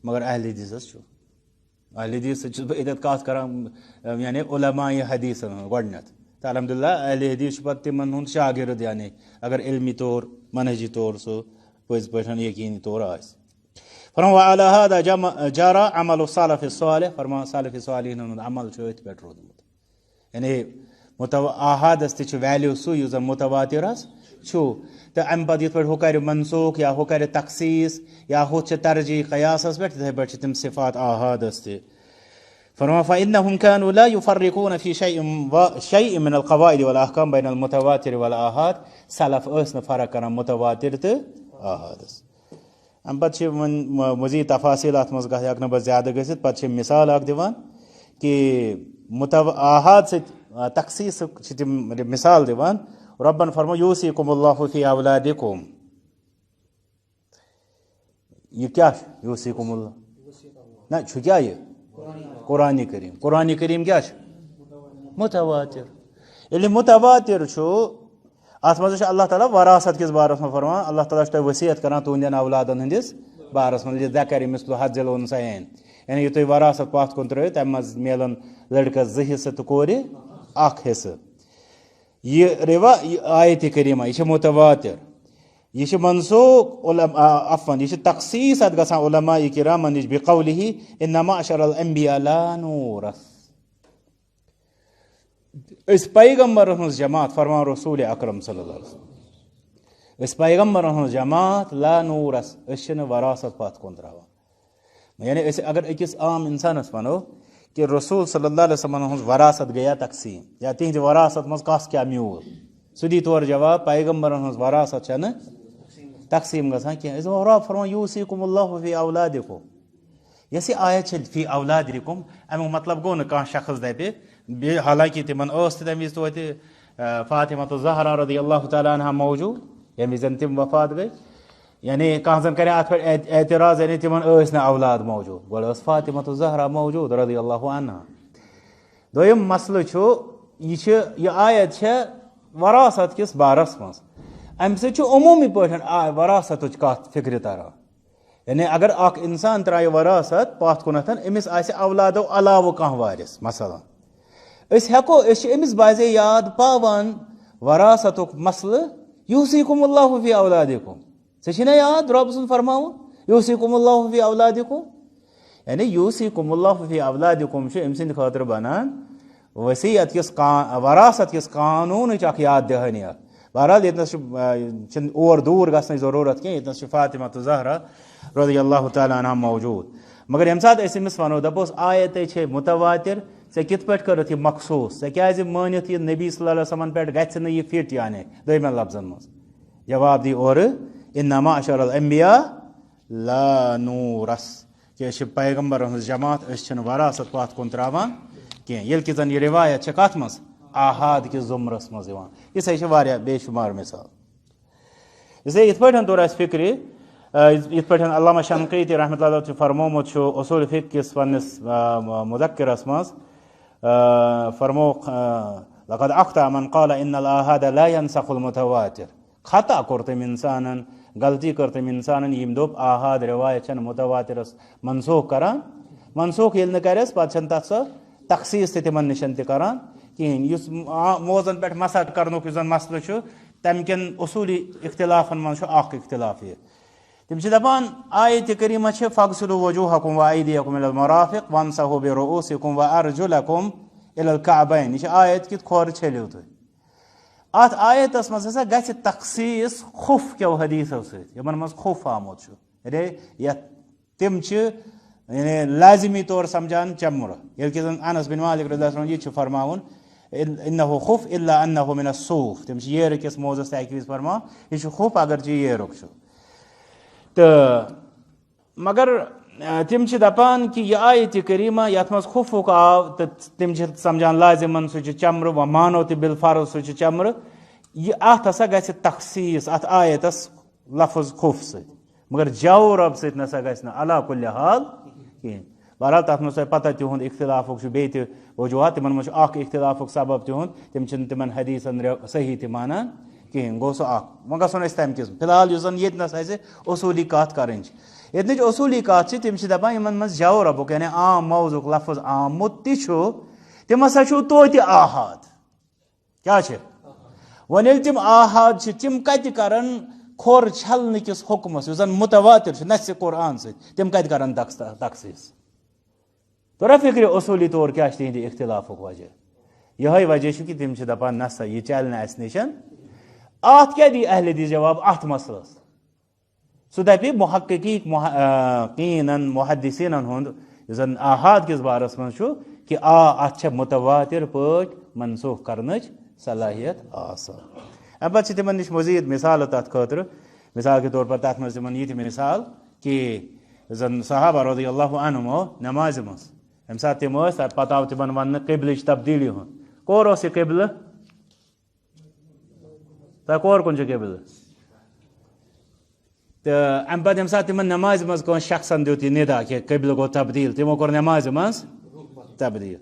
مگر اہل حدیثس چھُ اہل حدیث سۭتۍ چھُس بہٕ ییٚتٮ۪تھ کتھ کران یعنی علماء حدیثن ہُنٛد گۄڈٕنیتھ تہٕ الحمدللہ اہل حدیث چھُ پتہٕ تِمن ہُنٛد شاگرد یعنی اگر علمی طور منہجی طور سُہ پٔزۍ پٲٹھۍ یقیٖنی طور آسہِ فرمان وعلی ہذا جرى عمل السلف الصالح فرمان سلف صالحین ہُنٛد عمل چھُ أتھۍ پٮ۪ٹھ روٗدمُت یعنی آحادس تہِ چھُ ویلیوٗ سُے یُس زن متواترس چھُ تہٕ امہِ پتہٕ یِتھ پٲٹھۍ ہُہ کرِ منسوخ یا ہُہ کرِ تخصیص یا ہُتھ چھِ ترجیح قیاسس پٮ۪ٹھ تِتھے پٲٹھۍ چھِ تِم صفات آحادس تہِ فرمان فإنهم كانوا لا يفرقون في شيء من القواعد والأحكام بين المتواتر والآحاد سلف ٲسۍ نہٕ فرق کران متواتر تہٕ آحادس امہِ پتہٕ چھِ وۄنۍ مزیٖد تفاصیل اتھ منٛز ہٮ۪کہٕ نہٕ بہٕ زیادٕ گٔژھِتھ پتہٕ چھِ مثال اکھ دِوان کہ آحاد سۭتۍ تخصیصُک چھِ تِم مثال دِوان رۄبن فرمو یوٗصیکُم اللہ فی اولادکم یہ کیا یوٗصیکُم اللہ نہ چھُ کیٛاہ یہِ قرآنِ کریم کیا چھُ متواتر ییٚلہِ مُتواتِر چھُ اَتھ منٛز چھُ اللہ تعالیٰ وراثت کِس بارس منٛز فرمان اللہ تعالیٰ چھُ تۄہہِ ؤصیت کران تُہنٛدٮ۪ن اولادن ہٕنٛدِس بارس منٛز ذکر مثل حظ الانثیین یعنی یہِ تُہۍ وراثت پتھ کُن ترٲیِو تَمہِ منٛز میلن لڑکس 2 حصہٕ تہٕ کورِ 1 حصہٕ. یہِ آیتِ کریٖمہ یہِ چھِ مُتواتِر یہ منسوخ عفواً یہ تخصیص ات گژھان علماء کرامن نش بقولہ ان معشر الانبیاء لا نورث. اس پیغمبرن ہنز جماعت فرمان رسول اکرم صلی اللہ علیہ وسلم اس پیغمبرن ہنز جماعت لا نورث اس چھنہ وراثت پتھ کُن تراوان. یعنی اگر أکِس عام انسانس ونو کہ رسول صلی اللہ علیہ وسلم ہنز وراثت گیا تقسیم یا تہنٛدِ وراثت مز کس کیا میول سُہ دی طور جواب پیغمبرن ہنز وراثت چھنہ تقسیم گژھان کینٛہہ. رب فرمان یوصیکم اللہ فی اولادکم یس یہ آیت چھ فی اولادکم امیُک مطلب گوٚو نہٕ کانٛہہ شخص دپہِ بیٚیہِ حالانکہ تِمن ٲس تہِ تمہِ وِزِ توتہِ فاطمہ الزہرا رضی اللہ تعالیٰ عنہا موجوٗد ییٚمہِ وِزِ زن تِم وفات گٔے. یعنی کانٛہہ زن کرِ اتھ پٮ۪ٹھ اعتراض یعنی تِمن ٲسۍ نہٕ اولاد موجوٗد گۄڈٕ ٲس فاطمہ الزہرا موجوٗد رضی اللہ عنہا. دوٚیِم مسلہٕ چھُ یہِ آیت چھےٚ وراثت کِس بارس منٛز امہِ سۭتۍ چھُ عموٗمی پٲٹھۍ وراثتٕچ کتھ فکرِ تران. یعنی اگر اکھ انسان ترایہِ وراثت پتھ کُنتھ أمِس آسہِ اولادو علاوٕ کانٛہہ وارث مثلاً أسۍ چھِ أمِس بازے یاد پاوان وراثتُک مسلہٕ یوصیکم اللہ فی اولادکم ژےٚ چھُے نا یاد رۄب سُنٛد فرماوُن یوصیکم اللہ فی اولادکم. یعنی یوصیکم اللہ فی اولادکم چھُ أمۍ سٕنٛدِ خٲطرٕ بنان وصیت کِس وراثت کِس قانوٗنٕچ اکھ یاد دہٲنی اکھ. بہرحال ییٚتنس چھُنہٕ اور دوٗر گژھنٕچ ضروٗرت کینٛہہ ییٚتنس چھِ فاطمہ الزہرا رضی اللہ تعالیٰ عنہا موجوٗد. مگر ییٚمہِ ساتہٕ أسۍ أمِس ونو دپوس آیتے چھے مُتواتِر ژےٚ کِتھ پٲٹھۍ کٔرٕتھ یہِ مخصوٗص ژےٚ کیازِ مٲنِتھ یہِ نبی صلی اللہ علیہ وسلمن پٮ۪ٹھ گژھِ نہٕ یہِ فٹ یعنی دوٚیمٮ۪ن لفظن منٛز جواب دی اورٕ ان معشر الانبیاء لا نورث کہ أسۍ چھِ پیغمبرن ہٕنٛز جماعت أسۍ چھِنہٕ وراثت پتھ کُن تراوان کینٛہہ. ییٚلہِ کہِ زن یہِ روایت چھےٚ کتھ منٛز آحاد کِس زُمرس منٛز یِوان. یِژھے چھِ واریاہ بے شُمار مثال. یِتھ پٲٹھۍ توٚر اَسہِ فِکرِ یِتھ پٲٹھۍ علامہ شنقیٖطی رحمۃ اللہ چھُ فرمومُت چھُ اصوٗل فِقہ کِس پننِس مُذکِرس منٛز فرمووُکھ لقد اخطأ من قال ان الآحاد لا ينسخ المتواتر. خطا کوٚر تٔمۍ انسانن غلطی کٔر تٔمۍ انسانن ییٚمۍ دوٚپ آحاد روایت چھنہٕ متواترس منسوخ کران. منسوخ ییٚلہِ نہٕ کرٮ۪س پتہٕ چھنہٕ تتھ سۄ تخصیٖص تہِ تِمن نِش تہِ کران کِہینۍ. یُس موزن پٮ۪ٹھ مسا کرنُک یُس زن مسلہٕ چھُ تمہِ کٮ۪ن اصوٗلی اختلافن منٛز چھُ اکھ اختلاف یہِ تِم چھِ دپان آیتِ کریٖمہ چھِ فغسلوا وجوٗہکم وایدیکم الی المرافق وامسحوا برؤوسکم وارجلکم الی الکعبین. یہ چھِ آیت کہِ کھۄر چھٔلِو تُہۍ. اتھ آیتس منٛز ہسا گژھِ تخصیٖص خُف کیو حدیٖثو سۭتۍ یِمن منٛز خُف آمُت چھُ. یتھ تِم چھِ یعنی لازمی طور سمجھان چمرٕ ییٚلہِ کہِ زن انس بن مالک رضی اللہ عنہ یہِ چھُ فرماوُن انہُ خُف الا انہُ من الصوف. تِم چھِ ییرٕ کِس موزس تہِ اکہِ وِزِ فرماوان یہِ چھُ خُف اگرچہِ یہِ ییرُک چھُ. تہٕ مگر تِم چھِ دپان کہِ یہِ آیتِ کریٖمہ یتھ منٛز خُفُک آو تہٕ تِم چھِ سمجھان لازمن سُہ چھُ چمرٕ وۄنۍ مانو تہِ بالفرض سُہ چھُ چمرٕ یہِ اتھ ہسا گژھِ تخصیٖص اتھ آیتس لفظ خُف سۭتۍ مگر جو رب سۭتۍ نسا گژھِ نہٕ علا کُلہِ حال کِہینۍ. بہرحال تتھ منٛز تۄہہِ پتہ تِہُنٛد اختلافُک چھُ بیٚیہِ تہِ وجوٗہات تِمن منٛز چھُ اکھ اختلافُک سبب تِہُنٛد تِم چھِنہٕ تِمن حدیٖثن صحیح تہِ مانان کِہینۍ. گوٚو سُہ اکھ وۄنۍ گژھو نہٕ أسۍ تمہِ کِس فی الحال یُس زن ییٚتنس اسہِ اصوٗلی کتھ کرٕنۍ چھِ ییٚتنٕچ اصوٗلی کتھ چھِ تِم چھِ دپان یِمن منٛز جو ربُک یعنی عام موضوٗعُک لفظ آمُت تہِ چھُ تِم ہسا چھُو توتہِ آحاد. کیٛاہ چھِ وۄنۍ ییٚلہِ تِم آحاد چھِ تِم کتہِ کرن کھۄر چھلنہٕ کِس حُکمس یُس زن مُتواتِر چھُ نصِ قرآن سۭتۍ تِم کتہِ کرن تخصیٖص. توٚرا فِکرِ اصوٗلی طور کیٛاہ چھِ تِہنٛدِ اختلافُک وجہ یِہوے وجہ چھُ کہِ تِم چھِ دپان نسا یہِ چلہِ نہٕ اسہِ نِش. اتھ کیٛاہ دی اہلِ حدیٖث جواب اتھ مسلس سُہ دپہِ محققیٖنن محدثیٖنن ہُنٛد یُس زن آحاد کِس بارس منٛز چھُ کہِ اتھ چھےٚ مُتواتِر پٲٹھۍ منسوخ کرنٕچ صلٲحیت آسان. امہِ پتہٕ چھِ تِمن نِش مزیٖد مثالہٕ تتھ خٲطرٕ مثال کے طور پر تتھ منٛز تِمن یہِ تہِ مثال کہِ یُس زن صحابہ رضی اللہ عنہُم نمازِ منٛز ییٚمہِ ساتہٕ تِم ٲسۍ پتہٕ آو تِمن وننہٕ قبلٕچ تبدیٖلی ہُنٛد. کور اوس یہِ قبلہٕ تۄہہِ کور کُن چھُ قبلہٕ تہٕ امہِ پتہٕ ییٚمہِ ساتہٕ تِمن نمازِ منٛز کٲنٛسہِ شخصن دیُت یہِ نِدا کہِ قبلہٕ گوٚو تبدیٖل تِمو کوٚر نمازِ منٛز تبدیٖل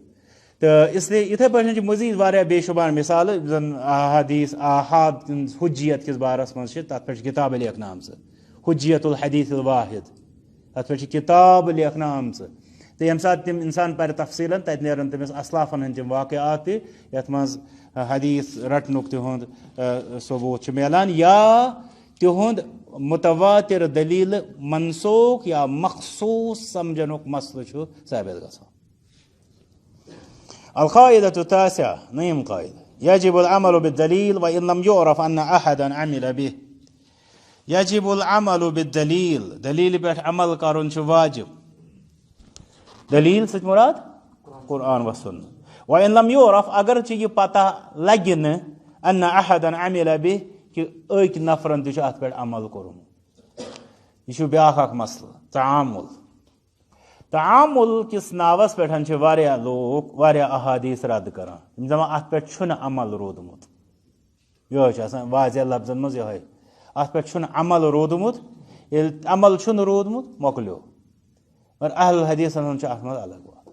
تو اس لیے اتھے پہ مزید واریاہ بے شمار مثال زن احادیث آحاد حجیت کس بارس مز تر پہ کتاب لیکھنا آمژ حجیت الحدیث الواحد تر پہ کتاب لیکھنا آمژ تو یم سات تم انسان پہ تفصیل تت نیرن تمس اسلافن ہند تم واقعات یت مز حدیث رٹنک تہند ثبوت ملان یا تہند متواتر دلیل منسوخ یا مخصوص سمجھنک مسئلہ ثابت گژھان. القاعدة التاسعة نیم قاعدة يجب العمل بالدليل وإن لم يعرف أن أحدا عمل به. يجب العمل بالدليل دليل بيت عمل كارون واجب دلیل ست مراد قرآن و سنة. وإن لم يعرف اگر چھ پتہ لگہ نہ ان احدا عمل به کہ ایک نفرن تہ ات پہ عمل کورمت. یہ بیاکھ اخ مسئلہ تعامل. تعامل کس ناوس پہ واریاہ لوگ واریاہ احادیث رد کران دپان ات پہ چھ عمل رودمت. یہ واضح لفظن مز یہ ات پہ چھ عمل رودمت. یل عمل چھ رودمت مکلیو. اور اہل الحدیث ات مز الگ بات.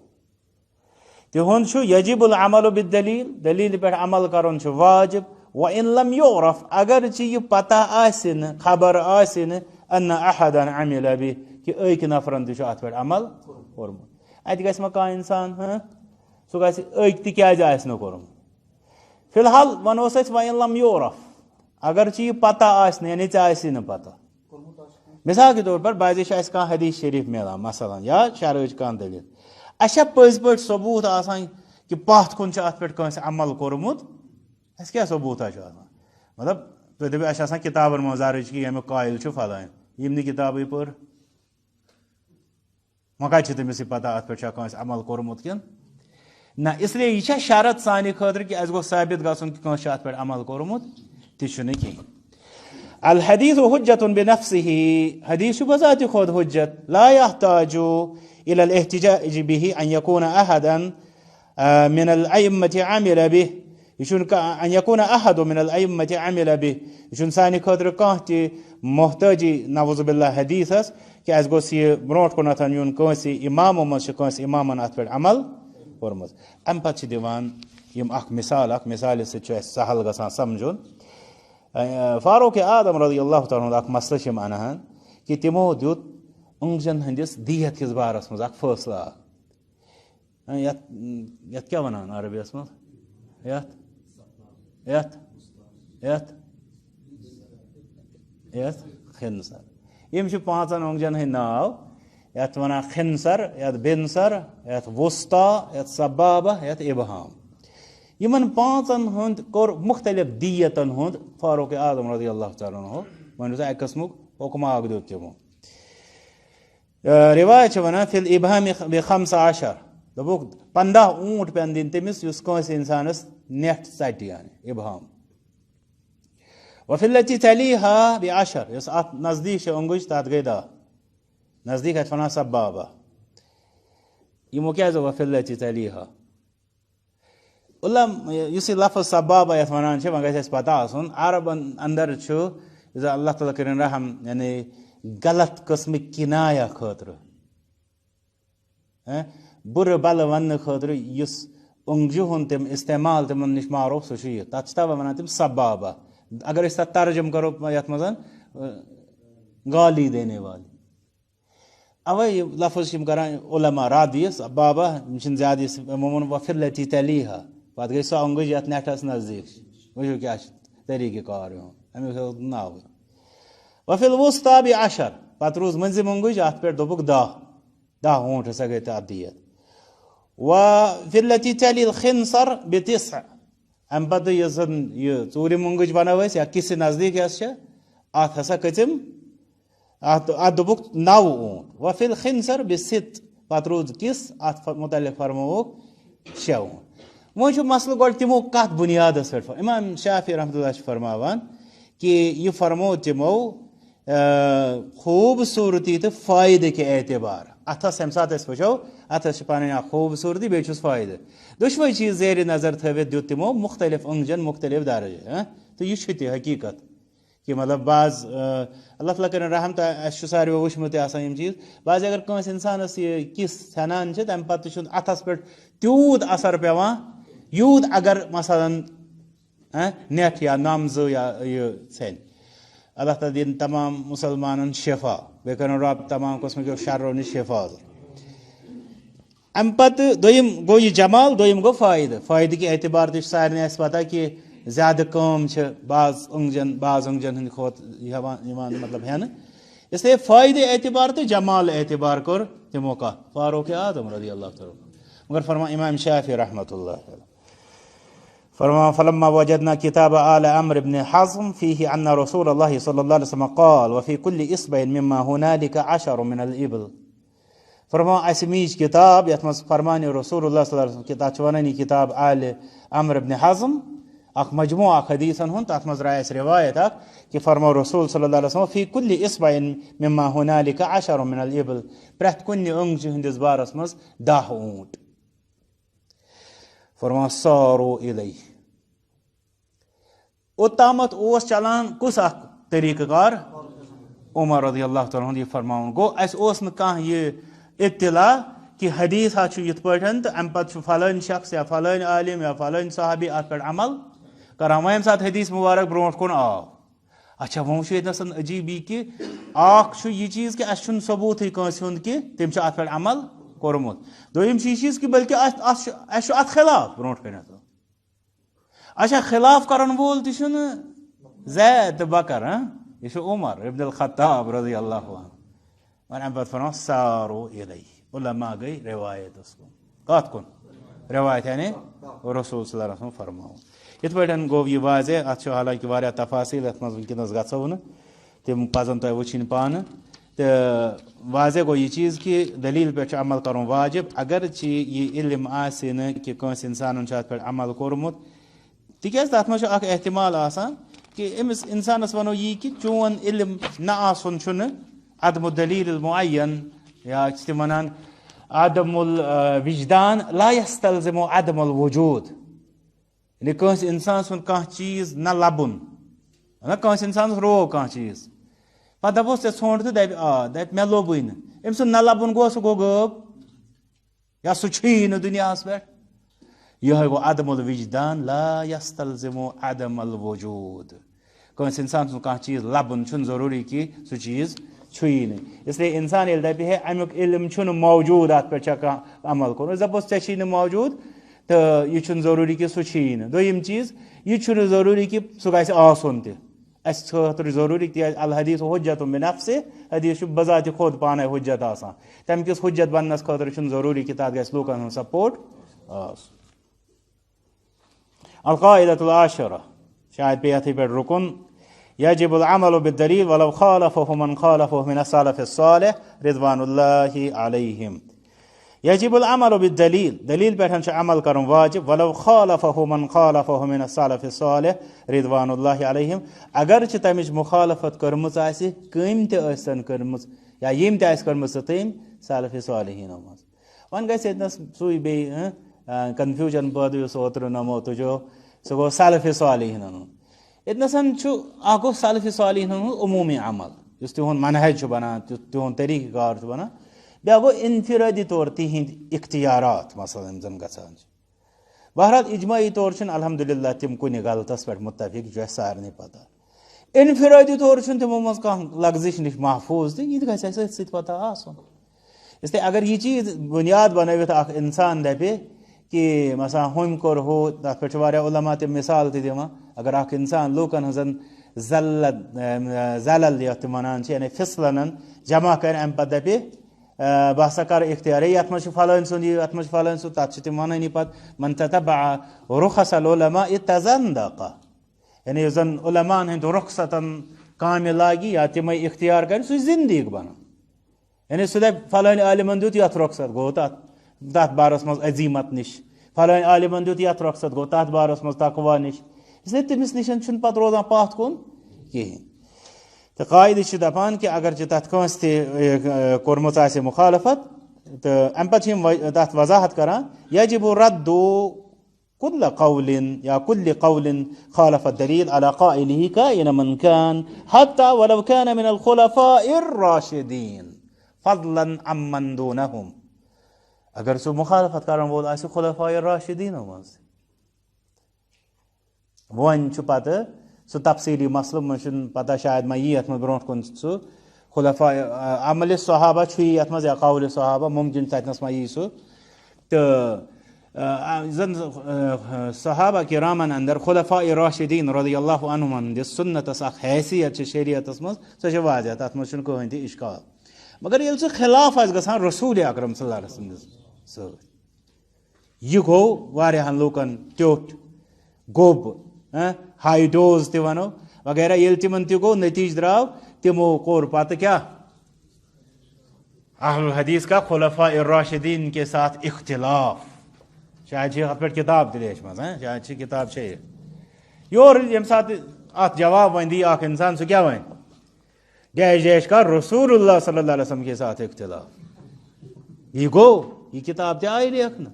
تہند یجب العمل بالدلیل دلیل پہ عمل کرن واجب. وان لم يعرف اگر یہ پتہ آسن خبر آسن ان احدا عمل به کہ ایک نفرن تہ ات پہ عمل کورمت. ات گژھِ ما کانٛہہ انسان سہ گژھِ ایک تہ کیازِ آسہِ نہٕ کورمت. فی الحال ونوس أسۍ وان لم يعرف اگر یہ پتہ آسہِ نہٕ یعنی ژےٚ آسی نہٕ پتہ. مثال کے طور پر بعضی اَسہِ کانٛہہ حدیث شریف ملان مثلا یا شرعٕچ کانٛہہ دلیل اَسہِ چھا پٔزۍ پٲٹھۍ ثبوت آسان کہ پتھ کُن چھُ اتھ پٮ۪ٹھ کٲنٛسہِ عمل کوٚرمُت. اَسہِ کیٛاہ ثبوٗتا چھُ آسان مطلب تُہۍ دٔپِو اَسہِ چھِ آسان کِتابن منٛز درٕج کہ ییٚمیُک قٲیِل چھُ فلٲنۍ یِم نہٕ کِتابٕے پٔر وۄنۍ کتہِ چھِ تٔمِس یہِ پتہ اتھ پٮ۪ٹھ چھا کٲنٛسہِ عمل کوٚرمُت کِنہٕ نہ. اس لیے یہ چھا شرط سانہِ خٲطرٕ کہ اَسہِ گوٚژھ ثٲبت گژھُن کہ کٲنٛسہِ چھُ اتھ پٮ۪ٹھ عمل کوٚرمُت تہِ چھُنہٕ کِہیٖنۍ. الحدیث حجة بنفسه حدیث بذات خود حجت لا يحتاج الى الاحتجاج به ان يكون احدا من الائمة عمل به. ان يكون احد من الائمة عمل به یہ سانہ خاطر کانٛہہ تہِ محتاجی نعوذ باللہ حدیثس کہ اَسہِ گوٚژھ یہِ برونٛٹھ کُنتھ یُن کٲنٛسہِ امامو منٛز چھُ کٲنٛسہِ امامن اتھ پٮ۪ٹھ عمل کوٚرمُت. امہِ پتہٕ چھِ دِوان یِم اکھ مثالہِ سۭتۍ چھُ اَسہِ سہل گژھان سمجھُن. فاروق اعظم رضی اللہ تعالیٰ اکھ مسئلہ چھِ انان کہ تمو دیُت اونٛگجن ہٕنٛدِس دیت کِس بارس منٛز اکھ فٲصلہٕ اکھ یتھ کیٛاہ ونان عربیس منٛز یتھ خنسر. یِم چھِ پانٛژن اونٛگجن ہٕنٛدۍ ناو یتھ ونان خنسر یتھ بنسر یتھ وسطی یتھ سبابہ یتھ ابہام. یمن پانٛژن ہُنٛد کوٚر مختلف دیتن ہُنٛد فاروق اعظم رضی اللہ تعالیٰ عنہ ونو سا اکہِ قٕسمُک حکمہ اکھ دیُت تِمو. روایت چھِ ونان فی الابہام ب15 دوٚپُکھ 15 اونٹ پٮ۪ن دِنۍ تٔمِس یُس کٲنٛسہِ انسانس نٮ۪ٹھ ژٹہِ یعنی ابہام. وفی التی تلیہا ب10 یۄس اتھ نزدیٖک چھِ اونٛگٕج تتھ گٔے 10 نزدیٖک اتھ ونان سبابہ. یِمو کیٛازِ وفی التی تلیہا یُس یہِ لفظ سبابہ یتھ ونان چھِ وۄنۍ گژھِ اَسہِ پتہ آسُن عربن اندر چھُ اللہ تعالیٰ کٔرِنۍ رحم یعنی غلط قٕسمٕکۍ کنایا خٲطرٕ بُرٕ بلہٕ وننہٕ خٲطرٕ یُس اونٛگجہِ ہُنٛد تِم استعمال تِمن نِش معروف سُہ چھُ یہِ تتھ چھِ تَوے ونان تِم سبابہ. اگر أسۍ تتھ ترجم کرو یتھ منٛز گالی دینے والی. اوے یہِ لفظ چھِ یِم کران علما رد یہِ سبابہ یِم چھِنہٕ زیادٕ یِمو ووٚن وفی التی تلیہا پتہٕ گٔے سۄ اونٛگٕج یتھ نٮ۪ٹھس نزدیٖک چھِ. وٕچھِو کیٛاہ چھُ طریٖقہٕ کار یِوان امیُک ہیوٚت ناوٕے. وفی الوسطی ب10 پتہٕ روٗز مٔنٛزِم اونٛگٕج اتھ پٮ۪ٹھ دوٚپُکھ 10 اونٹ ہسا گٔے تتھ دیت. وفی التی تلی الخنسر ب9 امہِ پتہٕ یۄس زن یہِ ژوٗرِم اونٛگٕج ونو أسۍ یا کِسہِ نزدیٖک یۄس چھِ اتھ ہسا کھٔژِم اتھ دوٚپُکھ 9 اونٹ. وفی الخنسر ب6 پتہٕ روٗد کِس اتھ متعلق فرمووُکھ 6 اونٹ. وۄنۍ چھُ مسلہٕ گۄڈٕ تِمو کتھ بُنیادس پٮ۪ٹھ امام شافعی رحمتہ اللہ چھِ فرماوان کہ یہ فرمو تِمو خوٗبصوٗرتی تہٕ فٲیدٕ کہِ اعتبار اتھس ییٚمہِ ساتہٕ أسۍ وٕچھو اتھس چھِ پنٕنۍ اکھ خوٗبصوٗرتی بیٚیہِ چھُس فٲیدٕ. دۄشوے چیٖز زیرِ نظر تھٲوِتھ دیُت تِمو مختلف اونٛگجن مختلف درجہِ تہٕ یہِ چھُ تہِ حقیٖقت کہ مطلب بعض اللہ تعالیٰ کرن رحم تو اَسہِ چھُ ساروی وٕچھمُت تہِ آسان یِم چیٖز بعض اگر کٲنٛسہِ اِنسانَس یہِ کِس ژھٮ۪نان چھِ تَمہِ پَتہٕ چھُنہٕ اَتھَس پٮ۪ٹھ تیوٗت اثر پیٚوان یوٗت اگر مثلاً نٮ۪ٹ یا نَمزٕ یا یہِ ژھٮ۪نہِ اللہ تعالیٰ دِنۍ تمام مُسلمانن شفا بیٚیہِ کَرن رۄب تمام قٕسمٕکیو شرو نِش حِفاظت اَمہِ پَتہٕ دوٚیِم گوٚو یہِ جمال دوٚیِم گوٚو فٲیدٕ کہِ اعتبار تہِ چھُ سارنٕے اَسہِ پتہ کہِ زیادٕ کٲم چھِ بعض أنٛگجن ہٕنٛدِ کھۄتہٕ یِوان مطلب ہٮ۪نہٕ اسلیے فٲیدٕ اعتبار تہٕ جمال اعتبار کوٚر تِمو کَتھ فاروق اعظم رضی اللہ تعالیٰ مگر فرمان امام شافعی رحمۃ اللہ فرمان فلما وجدنا كتاب آل عمرو بن حزم فيه أن رسول الله صلى الله عليه وسلم قال وفي كل إصبع مما هنالك 10 من الإبل فرمان اسہِ میٖج کِتاب یَتھ منٛز فرمان رسول اللہ صلی اللہ علیہ وسلم کِتاب چھِ وَنان یہِ کِتاب آلِ عمر ابن حزم اکھ مجموعہ اکھ حدیٖثن ہُنٛد تَتھ منٛز درٛاے اَسہِ رِوایت اکھ کہِ فرمو رسول صلی اللہ علیہ وسلم فی کُلہِ اصبع مما هنالك 10 من الإبل پرٛٮ۪تھ کُنہِ أنٛگجہِ ہٕنٛدِس بارس منٛز 10 اوٗنٹ فرمان سارو اِلیہ اوٚتامتھ اوس چلان کُس اکھ طریٖقہٕ کار عمر رضی اللہ تعالیٰ ہُنٛد یہِ فرماوُن گوٚو اَسہِ اوس نہٕ کانٛہہ یہِ اطلاع کہ حدیث چھُ یِتھ پٲٹھۍ تہٕ اَمہِ پتہٕ چھُ فلٲنۍ شخص یا فلٲنۍ عالم یا فلٲنۍ صحابی اَتھ پٮ۪ٹھ عمل کران وۄنۍ ییٚمہِ ساتہٕ حدیث مُبارک برونٛٹھ کُن آو اچھا وۄنۍ وٕچھو ییٚتنَس عجیٖب یہِ کہِ اکھ چھُ یہِ چیٖز کہِ اَسہِ چھُنہٕ ثبوٗتھٕے کٲنٛسہِ ہُنٛد کہِ تٔمۍ چھُ اَتھ پٮ۪ٹھ عمل کوٚرمُت دوٚیِم چھُ یہِ چیٖز کہِ بٔلکہِ اَسہِ چھُ اَتھ خلاف برونٛٹھ کَنٮ۪تھ اچھا خلاف کرن وول تہِ چھُنہٕ زید تہٕ بکر یہِ چھُ عمر ابن الخطاب رضی اللہ عنہ وۄنۍ اَمہِ پتہٕ فرمان سارو اِلیہ علما گٔے رِوایتس کُن کتھ کُن رِوایت یعنی رسول صلی اللہ علیہ وسلم فرماوُن یِتھ پٲٹھۍ گوٚو یہِ واضح اتھ چھُ حالانکہِ واریاہ تفاصیل یتھ منٛز وٕنکیٚنس گژھو نہٕ تِم پزن تۄہہِ وٕچھِنۍ پانہٕ تہٕ واضح گوٚو یہِ چیٖز کہِ دلیٖل پٮ۪ٹھ چھُ عمل کرُن واجب اگرچہِ یہِ علم آسہِ نہٕ کہِ کٲنٛسہِ انسانن چھُ اتھ پٮ۪ٹھ عمل کوٚرمُت تِکیٛازِ تتھ منٛز چھُ اکھ احتمال آسان کہِ أمِس انسانس ونو یی کہِ چون علم نہ آسُن چھُنہٕ عدم الدلیٖل المعین یا چھِ تِم ونان عدم الوجدان لا یستلزمو عدم الوجوٗد یعنی کٲنٛسہِ انسان سُنٛد کانٛہہ چیٖز نہ لبُن نہ کٲنٛسہِ انسانس روو کانٛہہ چیٖز پتہٕ دپوس ژےٚ ژھونٛڈ تہٕ دپہِ مےٚ لوٚبُے نہٕ أمۍ سُنٛد نہ لبُن گوٚو سُہ گوٚو غٲب یا سُہ چھُیی نہٕ دُنیاہس پٮ۪ٹھ یِہوے گوٚو عدم الوجدان لا یستلزمو عدم الوجوٗد کٲنٛسہِ انسان سُنٛد کانٛہہ چیٖز لبُن چھُنہٕ ضروٗری کہِ سُہ چیٖز چھُیی نہٕ اسلیے انسان ییٚلہِ دپہِ ہے امیُک علم چھُنہٕ موجوٗد اتھ پٮ۪ٹھ چھا کانٛہہ عمل کوٚرمُت أسۍ دپوس ژےٚ چھی نہٕ موجوٗد تہٕ یہِ چھُنہٕ ضروٗری کہِ سُہ چھُیی نہٕ دوٚیِم چیٖز یہِ چھُنہٕ ضروٗری کہِ سُہ گژھِ آسُن تہِ اَسہِ خٲطرٕ ضروٗری تِکیٛازِ الحدیٖث حُجت بِنفسہِ حدیٖث چھُ بذاتِ خۄد پانے حُجت آسان تمہِ کِس حُجت بننس خٲطرٕ چھُنہٕ ضروٗری کہِ تتھ گژھِ لوٗکن ہُنٛد سپوٹ آسُن القاعدۃ العاشرہ شاید پیٚیہِ یتھٕے پٮ۪ٹھ رُکُن یجب العمل بالدلیل ولو خالفه من خالفه من السلف الصالح رضوان اللہ علیہم یجب العمل بالدلیل دلیل پٮ۪ٹھ چھُ عمل کرُن واجب ولو خالفه من خالفه من السلف الصالح رضوان اللہ علیہم اگرچہِ تمِچ مُخالفت کٔرمٕژ آسہِ کٔمۍ تہِ ٲسۍتن کٔرمٕژ یا ییٚمۍ تہِ آسہِ کٔرمٕژ تٔمۍ سلفِ صالحیٖنو منٛز وۄنۍ گژھِ ییٚتنس سُے بیٚیہِ کنفیوٗجن پٲدٕ یُس اوترٕ نمو تُجو سُہ گوٚو سلفِ صالحیٖنن ہُنٛد ییٚتنس چھُ اکھ گوٚو سلفِ صالحیٖنن ہُنٛد عموٗمی عمل یُس تِہُنٛد منہج چھُ بنان تِہُنٛد طریٖقہٕ کار چھُ بنان بیٛاکھ گوٚو انفرٲدی طور تِہنٛدۍ اختیارات مثلاً یِم زن گژھان چھِ بہرحال اجمٲعی طور چھِنہٕ الحمدُاللہ تِم کُنہِ غلطس پٮ۪ٹھ مُتفق یہِ چھُ اَسہِ سارنٕے پتہ انفرٲدی طور چھُنہٕ تِمو منٛز کانٛہہ لغزش نِش محفوٗظ تہِ یہِ تہِ گژھِ اَسہِ أتھۍ سۭتۍ پتہ آسُن اسلیے اگر یہِ چیٖز بُنیاد بنٲوِتھ اکھ انسان دپہِ کہِ مثلاً ہُمۍ کوٚر ہُہ تتھ پٮ۪ٹھ چھِ واریاہ علما تِم مثال تہِ دِوان اگر اکھ انسان لوٗکن ہٕنٛزن زلل یتھ تِم ونان چھِ یعنی فِصلن جمع کرِ امہِ پتہٕ دپہِ بہٕ ہسا کرٕ اختیار یتھ منٛز چھُ فلٲنۍ سُنٛد یہِ یتھ منٛز چھُ فلٲنۍ سُنٛد تتھ چھِ تِم ونٲنی پتہٕ من تتبع رخص العلماء تزندق یعنی یُس زن علماہن ہٕنٛدۍ رخصتن کامہِ لاگہِ یا تِمے اختیار کرِ سُہ چھُ زندیٖق بنان یعنی سُہ دپہِ فلٲنۍ عالمن دیُت یتھ رخصت گوٚو تتھ بارس منٛز عظیمت نِش فلٲنۍ عالمن دیُت یتھ رخصت گوٚو تتھ بارس منٛز تقوا نِش اسلیے تٔمِس نِش چھُنہٕ پتہٕ روزان پتھ کُن کِہینۍ تہٕ قاعدٕ چھِ دپان کہِ اگرچہِ تتھ کٲنٛسہِ تہِ کوٚرمُت آسہِ مُخالفت تہٕ امہِ پتہٕ چھِ یِم تتھ وضاحت کران یجب ردُ كل قول يا كل قول خالف الدليل على قائله كائنا من كان حتى ولو كان من الخلفاء الراشدين فضلا عمن دونهم. اگر سو مخالفت کرن وول آسہِ خلفاء الراشدین منٛز وۄنۍ چھُ پتہٕ سُہ تفصیلی مسلہٕ مےٚ چھُنہٕ پتہ شاید ما یی یتھ منٛز برونٛٹھ کُن سُہ خلفاء عمل صحابہ چھُ یی یتھ منٛز یا قول صحابہ ممکن تتنس ما یی سُہ تہٕ زن صحابہ کرامن اندر خلفاء راشدین رضی اللہ عنہم ہٕنٛدِس سنتس اکھ حیثیت چھِ شریعتس منٛز سۄ چھِ واضح تتھ منٛز چھُنہٕ کٕہٕنۍ تہِ اشکال مگر ییٚلہِ سُہ خلاف آسہِ گژھان رسول اکرم صلی اللہ علیہ وسلم سۭتۍ یہِ گوٚو واریاہن لوٗکن ٹیوٚٹھ گوٚب ہائی ڈوز تہِ ونو وغیرہ ییٚلہِ تِمن تہِ گوٚو نتیٖجہٕ درٛاو تِمو کوٚر پتہٕ کیٛاہ اہل الحدیث کا خلفاء الراشدین کے ساتھ اختلاف شاید چھِ اتھ پٮ۪ٹھ کتاب تہِ لیچھمٕژ شاید چھِ کتاب چھے یورٕ ییٚمہِ ساتہٕ اتھ جواب وۄنۍ دی اکھ انسان سُہ کیٛاہ وَنہِ ڈیش کا رسول اللہ صلی اللہ علیہ وسلم کے ساتھ اختلاف یہ گوٚو یہ کتاب تہِ آیہِ لیکھنہٕ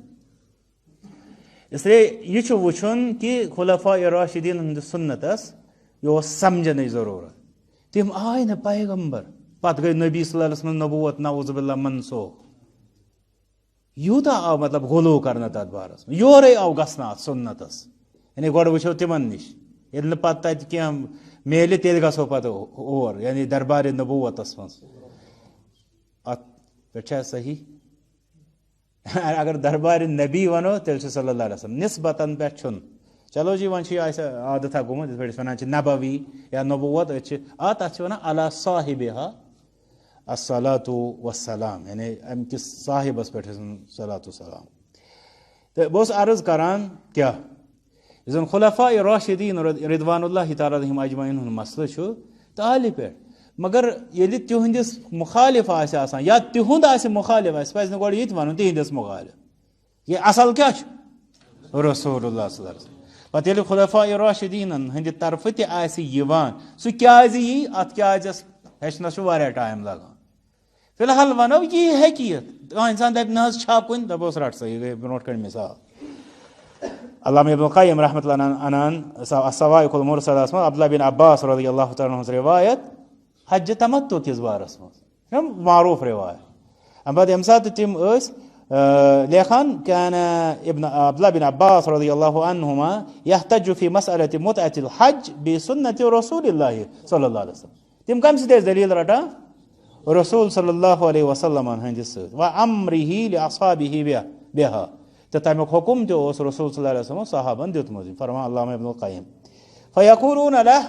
اس لیے یہ چھُ وٕچھُن کہِ خلفاء راشدین ہٕنٛدِس سنتس یہِ اوس سمجھنٕچ ضروٗرت تِم آے نہٕ پیغمبر پتہٕ گٔے نبی صلی اللہ علیہ وسلم نبوت نعوذ باللہ منسوخ یوٗتاہ آو مطلب غلو کرنہٕ تتھ بارس منٛز یورے آو گژھنہٕ اتھ سنتس یعنی گۄڈٕ وٕچھو تِمن نِش ییٚلہِ نہٕ پتہٕ تتہِ کینٛہہ میلہِ تیٚلہِ گژھو پتہٕ اور یعنی دربارِ نبوتس منٛز اتھ پٮ۪ٹھ چھا صحیح اگر دربارِ نبی ونو تیٚلہِ چھُ صلی اللہ علیہ وسلم نسبتن پٮ۪ٹھ چھُنہٕ چلو جی وۄنۍ چھُ یہِ اسہِ عادتھا گوٚمُت یِتھ پٲٹھۍ أسۍ ونان چھِ نبوی یا نبوت أسۍ چھِ تتھ چھِ ونان علی صاحبہا الصلاۃ والسلام یعنی امہِ کِس صاحبس پٮ۪ٹھ صلاۃ والسلام تہٕ بہٕ اوسُس عرض کران کیٛاہ یُس زن خلفاء راشدین رضوان اللہ تعالیٰ علیہم اجمعین ہُنٛد مسلہٕ چھُ تالہِ پٮ۪ٹھ مگر ییٚلہِ تِہنٛدِس مُخالف آسہِ آسان یا تِہُنٛد آسہِ مُخالف اَسہِ پزِ نہٕ گۄڈٕ یہِ تہِ وَنُن تِہنٛدِس مُخالف یہِ اصل کیٛاہ چھُ رسول اللہ صلی اللہ علیہ وسلم پتہٕ ییٚلہِ خلفاء راشدیٖنن ہٕنٛدِ طرفہٕ تہِ آسہِ یِوان سُہ کیٛازِ یی اتھ کیٛازِ ہیٚچھنس چھُ واریاہ ٹایم لگان فی الحال ونو یی ہیٚکہِ یِتھ کانٛہہ انسان دپہِ نہ حظ چھا کُنہِ دپوس رٹ سا یہِ گٔے برونٛٹھ کٔنۍ مثال علامہ ابن القیم رحمۃ اللہ انان الصواعق المرسلہس منٛز عبداللہ بن عباس رضی اللہ تعالیٰ ہٕنٛز روایت حجہِ تمتُع کِس بارس منٛز معروٗف روایت امہِ پتہٕ ییٚمہِ ساتہٕ تِم ٲسۍ لیکھان كان ابن عبداللہ بن عباس رضی اللہ عنہما یحتج فی مسألۃ متعۃ الحج بسنۃ رسول اللہ صلی اللہ علیہ وسلم تِم کمہِ سۭتۍ ٲسۍ دلیٖل رٹان رسول صلی اللہ علیہ وسلم ہٕنٛدِس سۭتۍ وامرہ لاصحابہ بہا تہٕ تمیُک حکم تہِ اوس رسول صلی اللہ علیہ وسلم صحابن دیُتمُت فرمان علامہ ابن القیم فیقولون لہ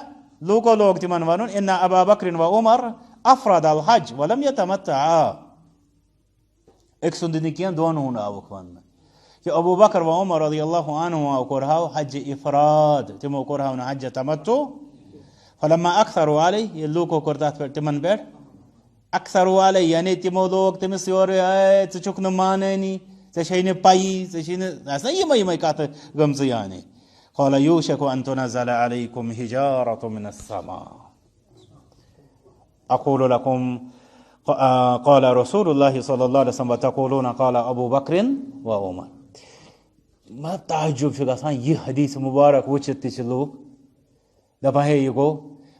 لوٗکو لوگ تِمن ونُن ان ابا بکر و عمر افرد الحج ولم یتمتعا أکۍ سُنٛد نہٕ کینٛہہ دۄن ہُنٛد آوُکھ وننہٕ کہِ ابوٗ بکر و عمر رضی اللہ عنہما کوٚرہاو حجہِ افراد تِمو کوٚرہاو نہٕ حجہِ تمتُع فلما اکثروا علیہ ییٚلہِ لوٗکو کوٚر تتھ پٮ۪ٹھ تِمن پٮ۪ٹھ اکثروا علیہ یعنی تِمو لوگ تٔمِس یورٕ اے ژٕ چھُکھ نہٕ مانٲنی ژےٚ چھے نہٕ پَیی ژےٚ چھے نہٕ آسان یِمے کتھٕ گٔمژٕ یعنی قال یوشک ان تنزل علیکم حجارۃ من السماء اقول لکم قال رسول اللہ صلی اللہ علیہ وسلم وتقولون قال ابو بکر و عمر مطلب تعجب چھُ گژھان یہِ حدیث مبارک وٕچھِتھ تہِ چھِ لوٗکھ دپان ہے یہِ گوٚو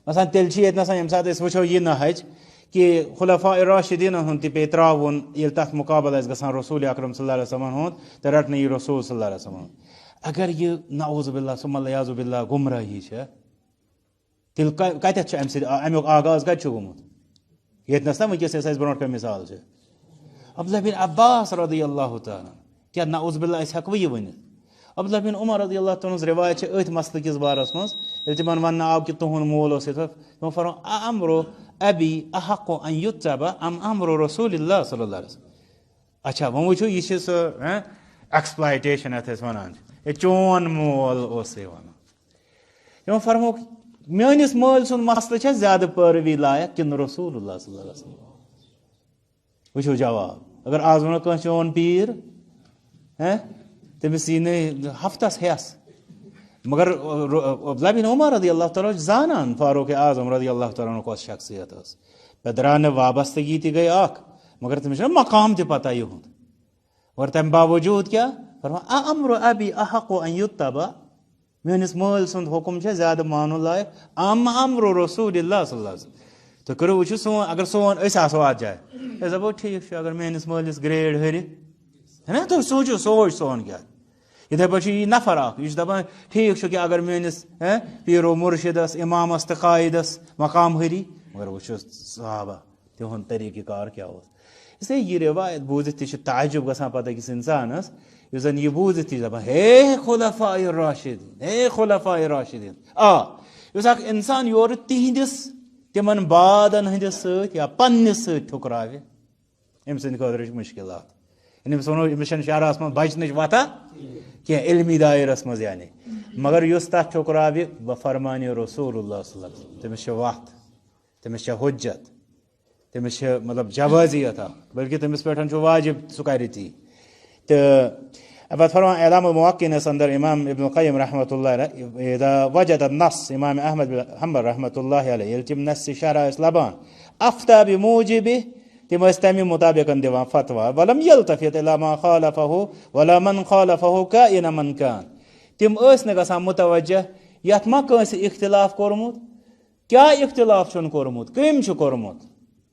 مثلاً تیٚلہِ چھِ ییٚتہِ نسان ییٚمہِ ساتہٕ أسۍ وٕچھو یہِ نہج کہ خلفاء راشدیٖنن ہُنٛد تہِ پیٚیہِ ترٛاوُن ییٚلہِ تتھ مُقابل آسہِ گژھان رسول اکرم صلی اللہ علیہ وسلم ہُنٛد تہٕ رٹنہٕ یی رسول صلی اللہ علیہ وسلم اگر یہِ نعوذ باللہ ثم العیاذ باللہ گمراہی چھےٚ تیٚلہِ کتٮ۪تھ چھُ امہِ سۭتۍ امیُک آغاز کتہِ چھُ گوٚمُت ییٚتنس نا وٕنکیٚس یۄس اسہِ برونٛٹھ کٔنۍ مثال چھِ عبداللہ بن عباس رضی اللہ تعالیٰ کیٛاہ نعوذ باللہ أسۍ ہٮ۪کوٕ یہِ ؤنِتھ عبداللہ بن عمر رضی اللہ تعالیٰ ہٕنٛز روایت چھِ أتھۍ مسلہٕ کِس بارس منٛز ییٚلہِ تِمن وننہٕ آو کہِ تُہُنٛد مول اوس یِتھ تِمو فرموو امرو ابی احق ان یُتبع ام امرو رسول اللہ صلی اللہ علیہ وسلم اچھا وۄنۍ وٕچھو یہِ چھِ سۄ ایکسپلایٹیشن یتھ أسۍ ونان چھِ ہے چون مول اوسے ونان تِمو فرمووُکھ میٲنِس مٲلۍ سُنٛد مسلہٕ چھا زیادٕ پٲروی لایق کِنہٕ رسول اللہ صلی اللہ علیہ وسلم وٕچھو جواب اگر آز ونو کٲنٛسہِ چون پیٖر تٔمِس یی نہٕ ہفتس ہٮ۪س مگر عبداللہ بن عمر رضی اللہ تعالیٰ چھُ زانان فاروق اعظم رضی اللہ تعالیٰ عنہ کۄس شخصیت ٲس پیٚدرانہٕ وابستگی تہِ گٔے اکھ مگر تٔمِس چھُنہ مقام تہِ پتہ یِہُنٛد مگر تمہِ باوجوٗد کیٛاہ فرمان امر ابی احق ان یتبع میٲنِس مٲلۍ سُنٛد حُکُم چھےٚ زیادٕ مانُن لایق ام امر رسول اللہ صلی اللہ علیہ وسلم. تُہۍ کٔرِو وٕچھِو سون اگر سون أسۍ آسو اَتھ جایہِ أسۍ دَپو ٹھیٖک چھُ اگر میٲنِس مٲلِس گرٛیڈ ہُرِ ہے نا تُہۍ سوٗنٛچِو سونٛچ سون کیٛاہ یِتھَے پٲٹھۍ چھُ یہِ نفر اکھ یہِ چھُ دَپان ٹھیٖک چھُ کہِ اگر میٲنِس پیٖرو مُرشِدس اِمامس تہٕ قٲیدس مقام ہُری مگر وٕچھو صحابہ تِہُنٛد طریٖقہٕ کار کیٛاہ اوس. اس لیے یہِ رِوایت بوٗزِتھ تہِ چھُ تعجُب گژھان پتہٕ أکِس اِنسانس یُس زن یہِ بوٗزِتھ تہِ چھُ دپان ہے خُلفاء راشدیٖن ہے خُلفاء راشدیٖن. آ یُس اکھ اِنسان یورٕ تِہنٛدِس تِمن بادن ہٕنٛدِس سۭتۍ یا پننِس سۭتۍ ٹھُکراوِ أمۍ سٕنٛدِ خٲطرٕ چھِ مُشکلات. أمِس ونو أمِس چھنہٕ شہرس منٛز بچنٕچ وتھا کینٛہہ علمی دایرس منٛز یعنی مگر یُس تتھ ٹھُکراوِ بفرمانہِ رسول اللہ صلی اللہ علیہ وسلم تٔمِس چھِ وتھ تٔمِس چھِ حُجت تٔمِس چھِ مطلب جوٲزیت اکھ بلکہِ تٔمِس پٮ۪ٹھ چھُ واجب سُہ کرِ تی. تہٕ پتہٕ فرمان اعلام الموقِنس اندر امام ابن القیم رحمۃ اللہ اذا وجد النص امام احمد بن حنبل رحمۃ اللہ علیہ ییٚلہِ تِم نصِ شرح ٲسۍ لبان افتا بموجبہ تِم ٲسۍ تمہِ مُطابِقن دِوان فتوا ولم یلتفت الی ما خالفہ ولا من خالفہ کائنا من کان. تِم ٲسۍ نہٕ گژھان متوجہ یتھ ما کٲنٛسہِ اختلاف کوٚرمُت کیٛاہ اختلاف چھُنہٕ کوٚرمُت کٔمۍ چھُ کوٚرمُت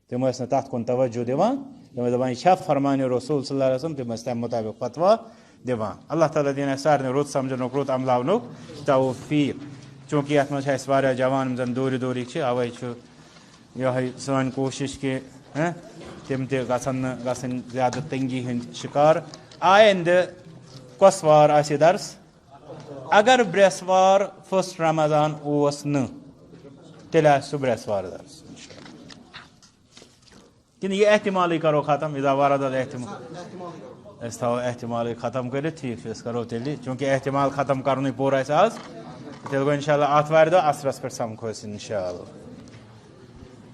تِم ٲسۍ نہٕ تتھ کُن توجہ دِوان تِم ٲسۍ دپان یہِ چھا فرمانہِ رسول صلی اللہ علیہ وسلم تِم ٲسۍ تمہِ مُطابِق فتوا دِوان. اللہ تعالیٰ دِیِن اَسہِ سارنٕے رُت سمجھنُک رُت عملاونُک توفیٖق. چوٗنٛکہِ یتھ منٛز چھِ اَسہِ واریاہ جوان یِم زن دوٗرِ دوٗرِکۍ چھِ اوے چھُ یِہوے سٲنۍ کوٗشش کہِ تِم تہِ گژھن نہٕ گژھٕنۍ زیادٕ تنگی ہٕنٛدۍ شِکار. آیندٕ کۄس وار آسہِ درس اگر برٛٮ۪سوار فٔسٹ رمضان اوس نہٕ تیٚلہِ آسہِ سُہ برٛٮ۪سوار درس کِنہٕ یہِ احتمالٕے کرو ختم اذا ورد الاحتمال أسۍ تھاوو احتمالٕے ختم کٔرِتھ ٹھیٖک چھُ أسۍ کرو تیٚلہِ چوٗنٛکہِ احتمال ختم کرنُے پوٚر اَسہِ آز تیٚلہِ گوٚو انشاء اللہ آتھوارِ دۄہ عصرس پٮ۪ٹھ سمکھو أسۍ انشاء اللہ.